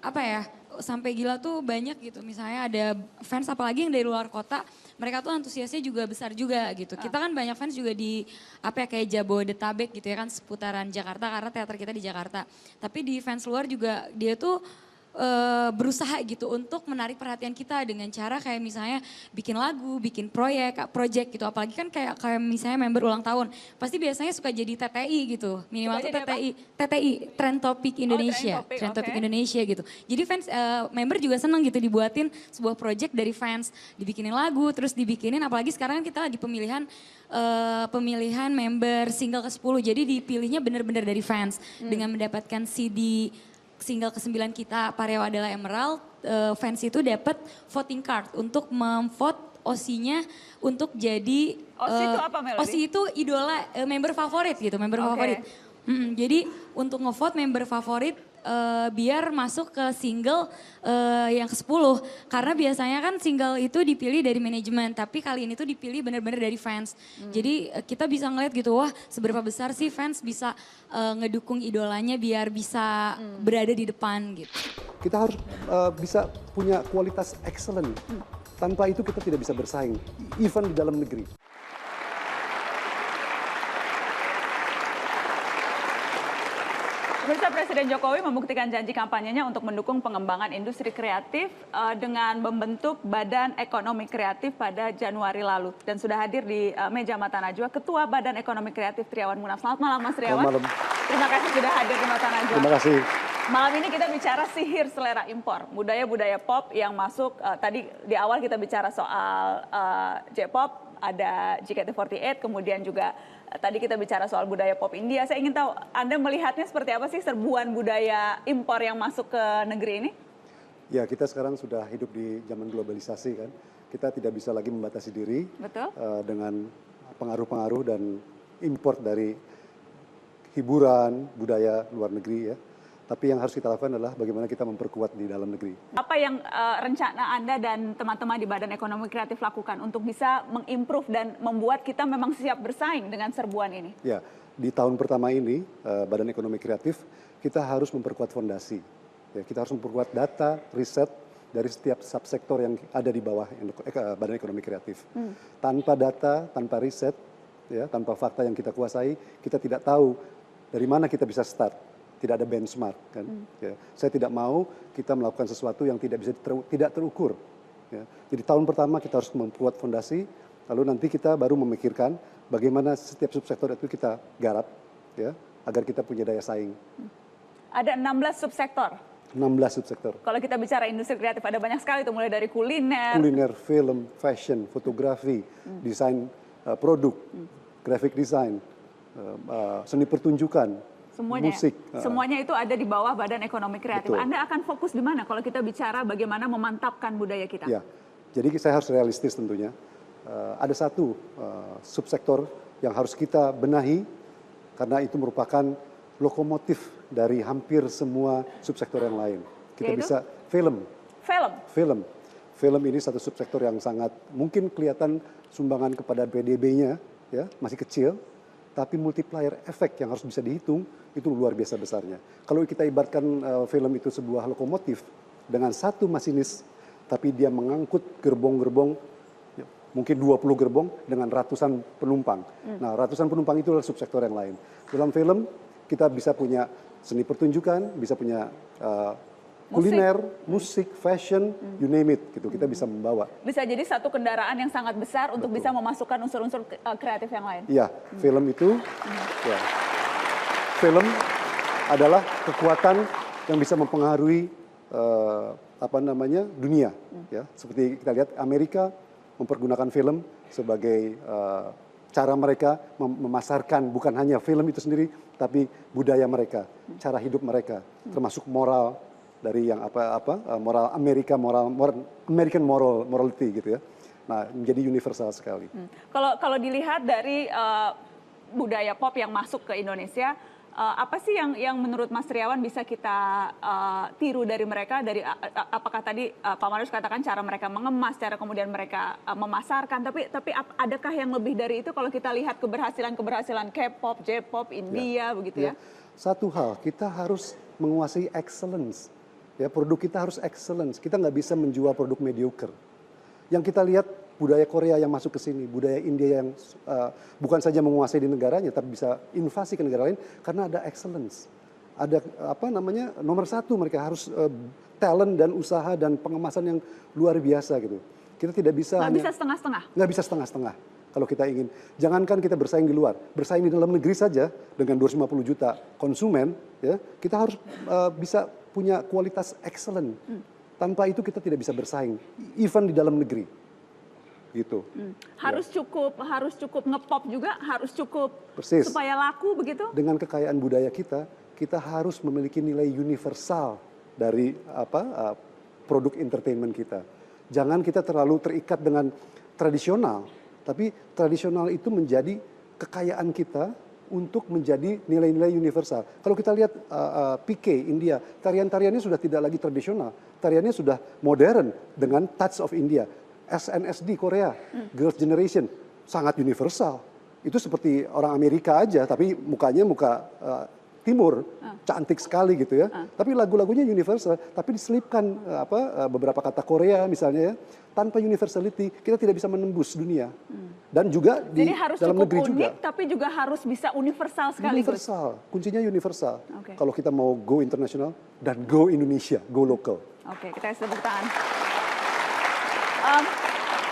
Apa ya, sampai gila tuh banyak gitu. Misalnya ada fans apalagi yang dari luar kota, mereka tuh antusiasnya juga besar juga gitu. Kita kan banyak fans juga di apa ya, kayak Jabodetabek gitu ya kan, seputaran Jakarta karena teater kita di Jakarta. Tapi di fans luar juga dia tuh berusaha gitu untuk menarik perhatian kita dengan cara kayak misalnya bikin lagu, bikin project gitu. Apalagi kan kayak misalnya member ulang tahun, pasti biasanya suka jadi TTI gitu. Minimal tuh TTI, Trend Topic Indonesia, Trend Topic Indonesia gitu. Jadi fans member juga seneng gitu dibuatin sebuah project dari fans, dibikinin lagu, terus dibikinin. Apalagi sekarang kita lagi pemilihan member single ke-10, jadi dipilihnya benar-benar dari fans dengan mendapatkan CD single ke-9 kita, Pareo adalah Emerald, fans itu dapat voting card untuk memvote OSI-nya untuk jadi... OSI itu apa, Melody? OSI itu idola, member favorit gitu, member favorit. Jadi untuk ngevote member favorit biar masuk ke single yang ke-10. Karena biasanya kan single itu dipilih dari manajemen, tapi kali ini tuh dipilih benar-benar dari fans. Jadi kita bisa ngeliat gitu, wah seberapa besar sih fans bisa ngedukung idolanya biar bisa berada di depan gitu. Kita harus bisa punya kualitas excellent. Tanpa itu kita tidak bisa bersaing, even di dalam negeri. Pemirsa, Presiden Jokowi membuktikan janji kampanyenya untuk mendukung pengembangan industri kreatif dengan membentuk Badan Ekonomi Kreatif pada Januari lalu. Dan sudah hadir di meja Mata Najwa Ketua Badan Ekonomi Kreatif Triawan Munaf. Selamat malam Mas Triawan. Selamat malam. Terima kasih sudah hadir di Mata Najwa. Terima kasih. Malam ini kita bicara sihir selera impor, budaya-budaya pop yang masuk. Tadi di awal kita bicara soal J-pop, ada JKT48, kemudian juga tadi kita bicara soal budaya pop India. Saya ingin tahu Anda melihatnya seperti apa sih serbuan budaya impor yang masuk ke negeri ini? Ya, kita sekarang sudah hidup di zaman globalisasi kan. Kita tidak bisa lagi membatasi diri. Betul. Dengan pengaruh-pengaruh dan import dari hiburan budaya luar negeri ya. Tapi yang harus kita lakukan adalah bagaimana kita memperkuat di dalam negeri. Apa yang rencana Anda dan teman-teman di Badan Ekonomi Kreatif lakukan untuk bisa mengimprove dan membuat kita memang siap bersaing dengan serbuan ini? Ya, di tahun pertama ini Badan Ekonomi Kreatif kita harus memperkuat fondasi. Ya, kita harus memperkuat data, riset dari setiap subsektor yang ada di bawah Badan Ekonomi Kreatif. Tanpa data, tanpa riset, ya, tanpa fakta yang kita kuasai, kita tidak tahu dari mana kita bisa start. Tidak ada benchmark kan. Ya, saya tidak mau kita melakukan sesuatu yang tidak bisa tidak terukur. Ya. Jadi tahun pertama kita harus membuat fondasi, lalu nanti kita baru memikirkan bagaimana setiap subsektor itu kita garap, ya, agar kita punya daya saing. Ada 16 subsektor. 16 subsektor. Kalau kita bicara industri kreatif ada banyak sekali tuh, mulai dari kuliner, Film, fashion, fotografi, desain produk, graphic design, seni pertunjukan. semuanya. Musik. Semuanya itu ada di bawah Badan Ekonomi Kreatif. Betul. Anda akan fokus di mana kalau kita bicara bagaimana memantapkan budaya kita? Ya, jadi saya harus realistis tentunya. Ada satu subsektor yang harus kita benahi karena itu merupakan lokomotif dari hampir semua subsektor yang lain. Kita Yaitu? bisa film. Film ini satu subsektor yang sangat mungkin kelihatan sumbangan kepada PDB-nya ya masih kecil, tapi multiplier efek yang harus bisa dihitung itu luar biasa besarnya. Kalau kita ibaratkan film itu sebuah lokomotif dengan satu masinis, tapi dia mengangkut gerbong-gerbong, ya, mungkin 20 gerbong dengan ratusan penumpang. Nah, ratusan penumpang itu adalah subsektor yang lain. Dalam film, kita bisa punya seni pertunjukan, bisa punya kuliner, musik, fashion, you name it, gitu. Kita bisa membawa. Bisa jadi satu kendaraan yang sangat besar untuk bisa memasukkan unsur-unsur kreatif yang lain. Iya, film itu, ya, film adalah kekuatan yang bisa mempengaruhi dunia. Ya, seperti kita lihat Amerika mempergunakan film sebagai cara mereka memasarkan bukan hanya film itu sendiri, tapi budaya mereka, cara hidup mereka, termasuk moral dari yang moral Amerika, American morality gitu ya. Nah, menjadi universal sekali. Kalau dilihat dari budaya pop yang masuk ke Indonesia, apa sih yang menurut Mas Triawan bisa kita tiru dari mereka? Dari apakah tadi Pak Marius katakan cara mereka mengemas, cara kemudian mereka memasarkan, tapi adakah yang lebih dari itu kalau kita lihat keberhasilan K-pop, J-pop, India begitu ya? Satu hal, kita harus menguasai excellence. Ya, produk kita harus excellence. Kita nggak bisa menjual produk mediocre. Yang kita lihat budaya Korea yang masuk ke sini, budaya India yang bukan saja menguasai di negaranya, tapi bisa invasi ke negara lain karena ada excellence. Ada nomor satu mereka harus talent dan usaha dan pengemasan yang luar biasa gitu. Kita tidak bisa nggak bisa setengah-setengah. Nggak bisa setengah-setengah. Kalau kita ingin, jangankan kita bersaing di luar, bersaing di dalam negeri saja dengan 250 juta konsumen, ya kita harus bisa punya kualitas excellent. Tanpa itu kita tidak bisa bersaing, even di dalam negeri. Gitu. Harus cukup ngepop juga, harus cukup Persis. supaya laku begitu. Dengan kekayaan budaya kita harus memiliki nilai universal dari produk entertainment kita. Jangan kita terlalu terikat dengan tradisional, tapi tradisional itu menjadi kekayaan kita untuk menjadi nilai-nilai universal. Kalau kita lihat PK India, tarian-tariannya sudah tidak lagi tradisional, tariannya sudah modern dengan touch of India. SNSD Korea, Girls' Generation, sangat universal. Itu seperti orang Amerika aja, tapi mukanya muka timur, cantik sekali gitu ya. Tapi lagu-lagunya universal, tapi diselipkan beberapa kata Korea misalnya ya. Tanpa universality kita tidak bisa menembus dunia. Dan juga di dalam negeri juga. Jadi harus cukup unik, tapi juga harus bisa universal sekaligus. Universal, kuncinya universal. Okay. Kalau kita mau go international dan go Indonesia, go local. Oke, kita tepuk tangan.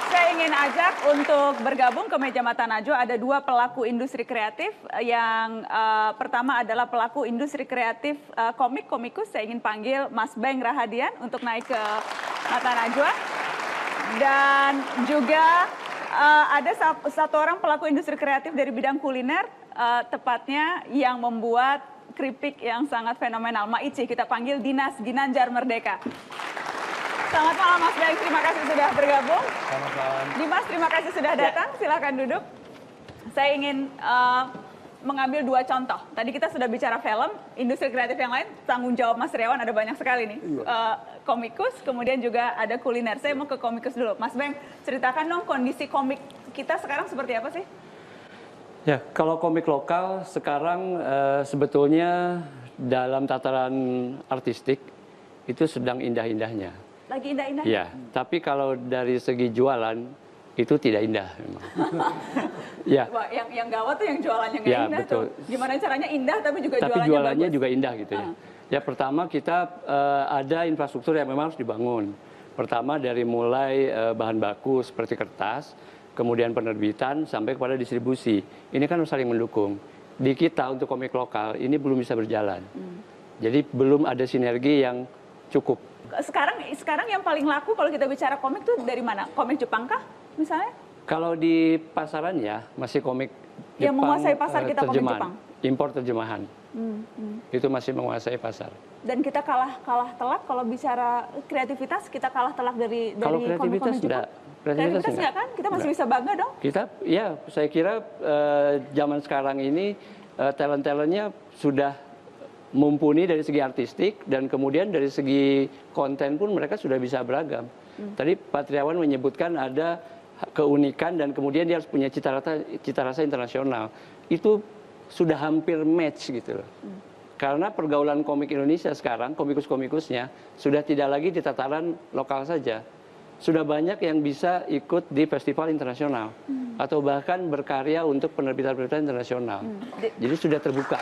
Saya ingin ajak untuk bergabung ke meja Mata Najwa. Ada dua pelaku industri kreatif. Yang pertama adalah pelaku industri kreatif komikus. Saya ingin panggil Mas Beng Rahadian untuk naik ke Mata Najwa. Dan juga ada satu orang pelaku industri kreatif dari bidang kuliner, tepatnya yang membuat keripik yang sangat fenomenal. Maici, kita panggil Dinas Ginanjar Merdeka. Selamat malam Mas Beng, terima kasih sudah bergabung. Selamat malam. Dimas, terima kasih sudah datang, silakan duduk. Saya ingin mengambil dua contoh. Tadi kita sudah bicara film, industri kreatif yang lain, tanggung jawab Mas Riawan ada banyak sekali nih. Komikus, kemudian juga ada kuliner. Saya mau ke komikus dulu. Mas Beng, ceritakan dong kondisi komik kita sekarang seperti apa sih? Ya, kalau komik lokal sekarang sebetulnya dalam tataran artistik itu sedang indah-indahnya. Lagi indah-indahnya? Ya, tapi kalau dari segi jualan itu tidak indah memang. Ya. Wah, yang gawat tuh yang jualannya nggak Ya, indah betul. tuh. Gimana caranya indah tapi juga Tapi jualannya jualannya bagus? juga indah gitu ya. Ya, pertama kita ada infrastruktur yang memang harus dibangun. Pertama dari mulai bahan baku seperti kertas, kemudian penerbitan sampai kepada distribusi. Ini kan saling mendukung. Di kita untuk komik lokal ini belum bisa berjalan. Jadi belum ada sinergi yang cukup. Sekarang yang paling laku kalau kita bicara komik tuh dari mana? Komik Jepang kah misalnya? Kalau di pasarannya masih komik Jepang, Yang menguasai pasar kita komik terjemahan, Jepang? impor terjemahan. Itu masih menguasai pasar. Dan kita kalah telak kalau bicara kreativitas, kita kalah telak dari Kalau kreativitas komik-komik enggak. Jepang. Kreativitas enggak kan? Kita masih bisa bangga dong. Kita, ya saya kira zaman sekarang ini talent-talentnya sudah mumpuni dari segi artistik dan kemudian dari segi konten pun mereka sudah bisa beragam. Tadi Pak Triawan menyebutkan ada keunikan dan kemudian dia harus punya cita rasa internasional. Itu sudah hampir match gitu loh. Karena pergaulan komik Indonesia sekarang, komikus-komikusnya sudah tidak lagi di tataran lokal saja. Sudah banyak yang bisa ikut di festival internasional atau bahkan berkarya untuk penerbitan-penerbitan internasional. Jadi sudah terbuka.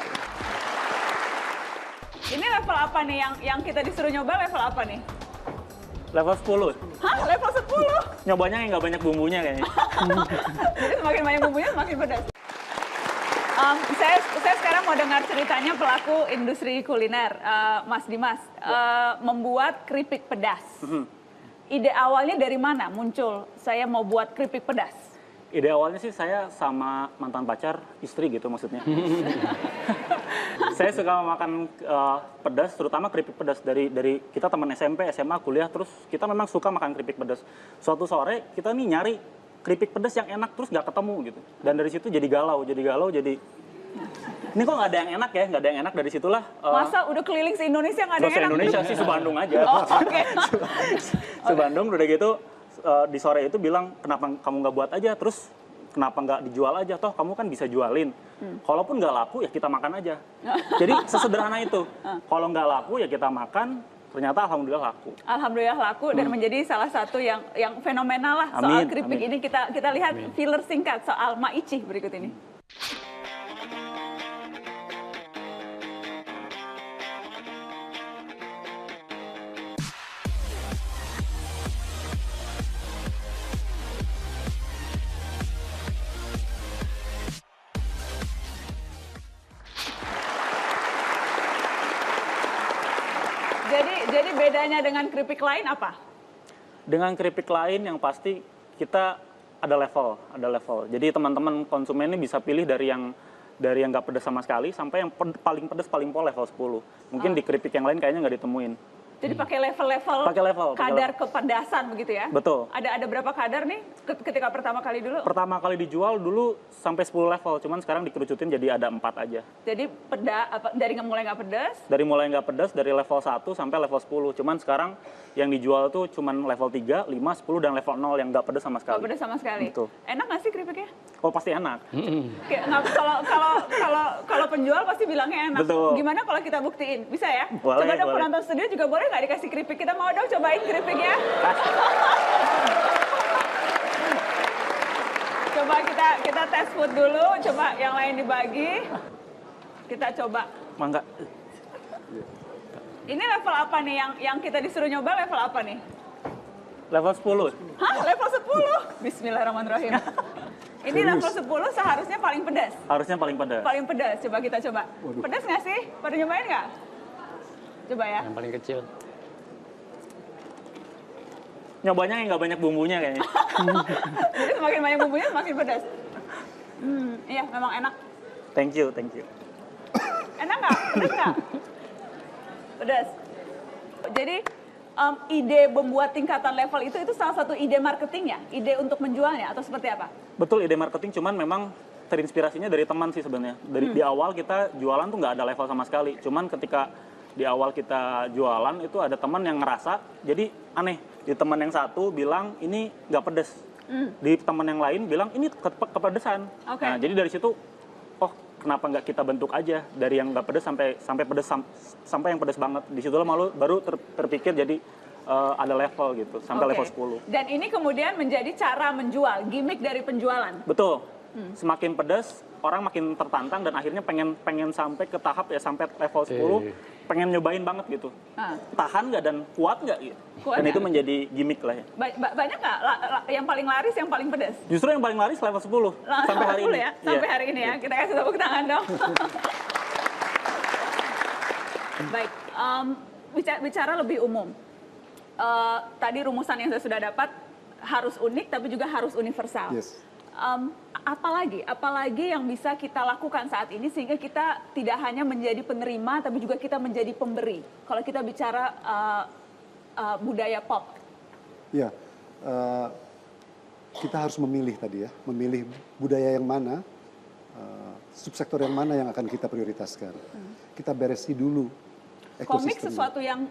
Ini level apa nih yang kita disuruh nyoba level apa nih? Level 10. Hah? Level 10? Nyobanya yang nggak banyak bumbunya kayaknya. Jadi semakin banyak bumbunya semakin pedas. Saya sekarang mau dengar ceritanya pelaku industri kuliner, Mas Dimas, membuat keripik pedas. Ide awalnya dari mana muncul saya mau buat keripik pedas? Ide awalnya sih saya sama mantan pacar, istri gitu maksudnya. Saya suka makan pedas, terutama keripik pedas dari kita teman SMP, SMA, kuliah, terus kita memang suka makan keripik pedas. Suatu sore kita nih nyari keripik pedas yang enak terus nggak ketemu gitu. Dan dari situ jadi galau, jadi ini kok nggak ada yang enak ya, nggak ada yang enak, dari situlah. Masa udah keliling se-Indonesia nggak ada yang enak? Se-Indonesia sih, se-Bandung aja. Oh, oke. Se-Bandung udah gitu, di sore itu bilang, kenapa kamu nggak buat aja, terus kenapa nggak dijual aja, toh kamu kan bisa jualin. Kalaupun nggak laku ya kita makan aja. Jadi sesederhana itu. Kalau nggak laku ya kita makan, ternyata alhamdulillah laku. Alhamdulillah laku dan menjadi salah satu yang fenomenal lah soal keripik ini. Kita lihat filler singkat soal Maici berikut ini. Jadi bedanya dengan keripik lain apa? Dengan keripik lain yang pasti kita ada level. Jadi teman-teman konsumen ini bisa pilih dari yang nggak pedas sama sekali sampai yang paling pedas paling pol level 10. Mungkin di keripik yang lain kayaknya nggak ditemuin. Jadi pakai level-level kadar kepedasan begitu ya? Betul. Ada berapa kadar nih ketika pertama kali dulu? Pertama kali dijual dulu sampai 10 level, cuman sekarang dikerucutin jadi ada 4 aja. Jadi dari mulai nggak pedas? Dari mulai nggak pedas, dari level 1 sampai level 10. Cuman sekarang yang dijual tuh cuman level 3, 5, 10, dan level 0 yang nggak pedas sama sekali. Nggak pedas sama sekali? Betul. Enak nggak sih keripiknya? Oh pasti enak. Kalau penjual pasti bilangnya enak. Betul. Gimana kalau kita buktiin? Bisa ya? Boleh, Coba dong boleh. penonton studio juga boleh nggak dikasih keripik? Kita mau dong cobain keripiknya. Coba kita tes food dulu. Coba yang lain dibagi. Kita coba. Mangga. Ini level apa nih yang kita disuruh nyoba level apa nih? Level 10. Hah? Level 10? Bismillahirrahmanirrahim. Ini level 10 seharusnya paling pedas. Harusnya paling pedas. Paling pedas, coba kita coba. Pedas nggak sih? Pada nyobain nggak? Coba ya. Yang paling kecil. Nyobanya yang nggak banyak bumbunya kayaknya. Jadi semakin banyak bumbunya semakin pedas. Iya, memang enak. Thank you. Enak nggak? Pedas nggak? Pedas. Jadi ide membuat tingkatan level itu salah satu ide marketingnya, ide untuk menjualnya atau seperti apa? Betul, ide marketing, cuman memang terinspirasinya dari teman sih sebenarnya. Dari di awal kita jualan tuh nggak ada level sama sekali. Cuman ketika di awal kita jualan itu ada teman yang ngerasa jadi aneh. Di teman yang satu bilang ini nggak pedes. Di teman yang lain bilang ini kepedesan. Nah, jadi dari situ oh kenapa nggak kita bentuk aja dari yang nggak pedes sampai pedes sampai yang pedes banget. Di situlah baru terpikir jadi ada level gitu sampai level 10. Dan ini kemudian menjadi cara menjual, gimmick dari penjualan. Betul. Semakin pedas, orang makin tertantang dan akhirnya pengen sampai ke tahap ya sampai level 10, pengen nyobain banget gitu. Tahan nggak dan kuat nggak gitu. Dan itu menjadi gimmick lah ya. Banyak nggak yang paling laris, yang paling pedas? Justru yang paling laris level 10 sampai hari ini. Ya? Sampai hari ini ya, kita kasih tepuk tangan dong. Baik, bicara lebih umum. Tadi rumusan yang saya sudah dapat harus unik tapi juga harus universal. Yes. Apalagi yang bisa kita lakukan saat ini sehingga kita tidak hanya menjadi penerima tapi juga kita menjadi pemberi. Kalau kita bicara budaya pop. Ya, kita harus memilih tadi ya, memilih budaya yang mana, subsektor yang mana yang akan kita prioritaskan. Kita beresi dulu komik sesuatu yang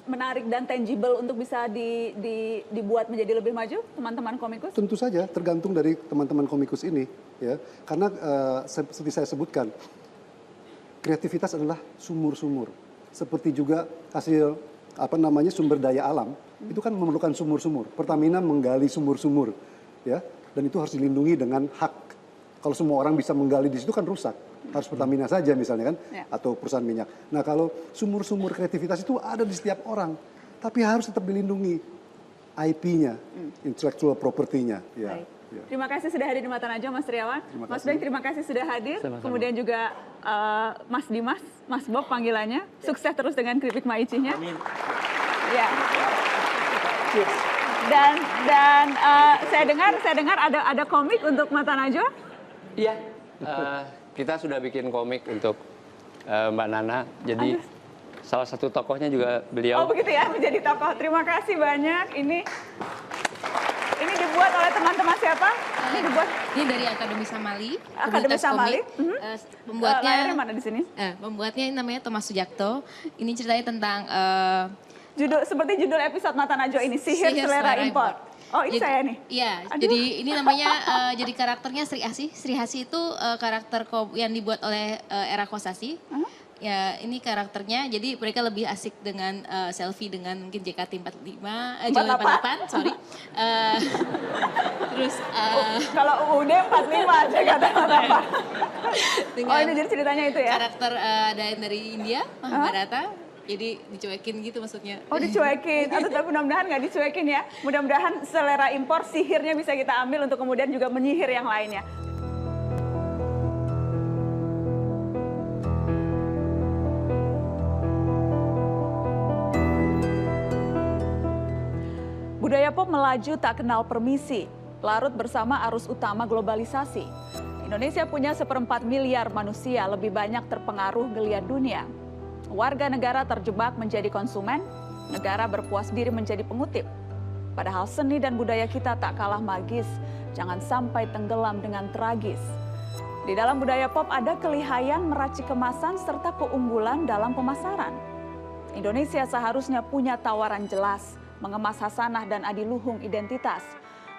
menarik dan tangible untuk bisa dibuat menjadi lebih maju, teman-teman komikus? Tentu saja, tergantung dari teman-teman komikus ini, ya. Karena seperti saya sebutkan, kreativitas adalah sumur-sumur. Seperti juga hasil sumber daya alam, itu kan memerlukan sumur-sumur. Pertamina menggali sumur-sumur, ya, dan itu harus dilindungi dengan hak. Kalau semua orang bisa menggali di situ kan rusak. Harus Pertamina saja misalnya kan, atau perusahaan minyak. Nah kalau sumur-sumur kreativitas itu ada di setiap orang, tapi harus tetap dilindungi IP-nya, intellectual property-nya. Ya. Terima kasih sudah hadir di Mata Najwa, Mas Triawan. Mas Ben, terima kasih sudah hadir. Sama-sama. Kemudian juga Mas Dimas, Mas Bob panggilannya. Sukses terus dengan keripik maicinya. Amin. Ya. Dan saya dengar ada komik untuk Mata Najwa. Iya. Kita sudah bikin komik untuk Mbak Nana. Jadi salah satu tokohnya juga beliau. Oh begitu ya, menjadi tokoh. Terima kasih banyak. Ini dibuat oleh teman-teman siapa? Ini dari Akademi Samali. Akademi Samali. Pembuatnya layarnya mana di sini? Pembuatnya namanya Thomas Sujagto. Ini ceritanya tentang seperti judul episode Mata Najwa ini, Sihir Selera Impor. Oh ini saya nih? Iya, jadi ini namanya, jadi karakternya Sri Asih. Sri Asih itu karakter yang dibuat oleh Era Kosasi. Ya ini karakternya, jadi mereka lebih asik dengan selfie dengan mungkin JKT48, Jawa 48, sorry. Terus kalau UUD 45 JKT48. Oh ini jadi ceritanya itu ya? Karakter ada yang dari India, Mahabharata. Jadi dicuekin gitu maksudnya. Oh dicuekin, tapi mudah-mudahan nggak dicuekin ya. Mudah-mudahan selera impor, sihirnya bisa kita ambil untuk kemudian juga menyihir yang lainnya. Budaya pop melaju tak kenal permisi, larut bersama arus utama globalisasi. Indonesia punya 1/4 miliar manusia, lebih banyak terpengaruh geliat dunia. Warga negara terjebak menjadi konsumen, negara berpuas diri menjadi pengutip. Padahal seni dan budaya kita tak kalah magis, jangan sampai tenggelam dengan tragis. Di dalam budaya pop ada kelihayan meracik kemasan serta keunggulan dalam pemasaran. Indonesia seharusnya punya tawaran jelas, mengemas hasanah dan adiluhung identitas.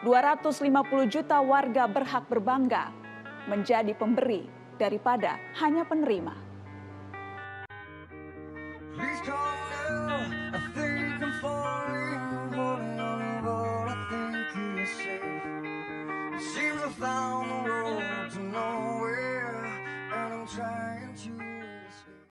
250 juta warga berhak berbangga, menjadi pemberi daripada hanya penerima. Please call now, I think I'm falling, holding on, but I think you're safe. It seems I found the road to nowhere, and I'm trying to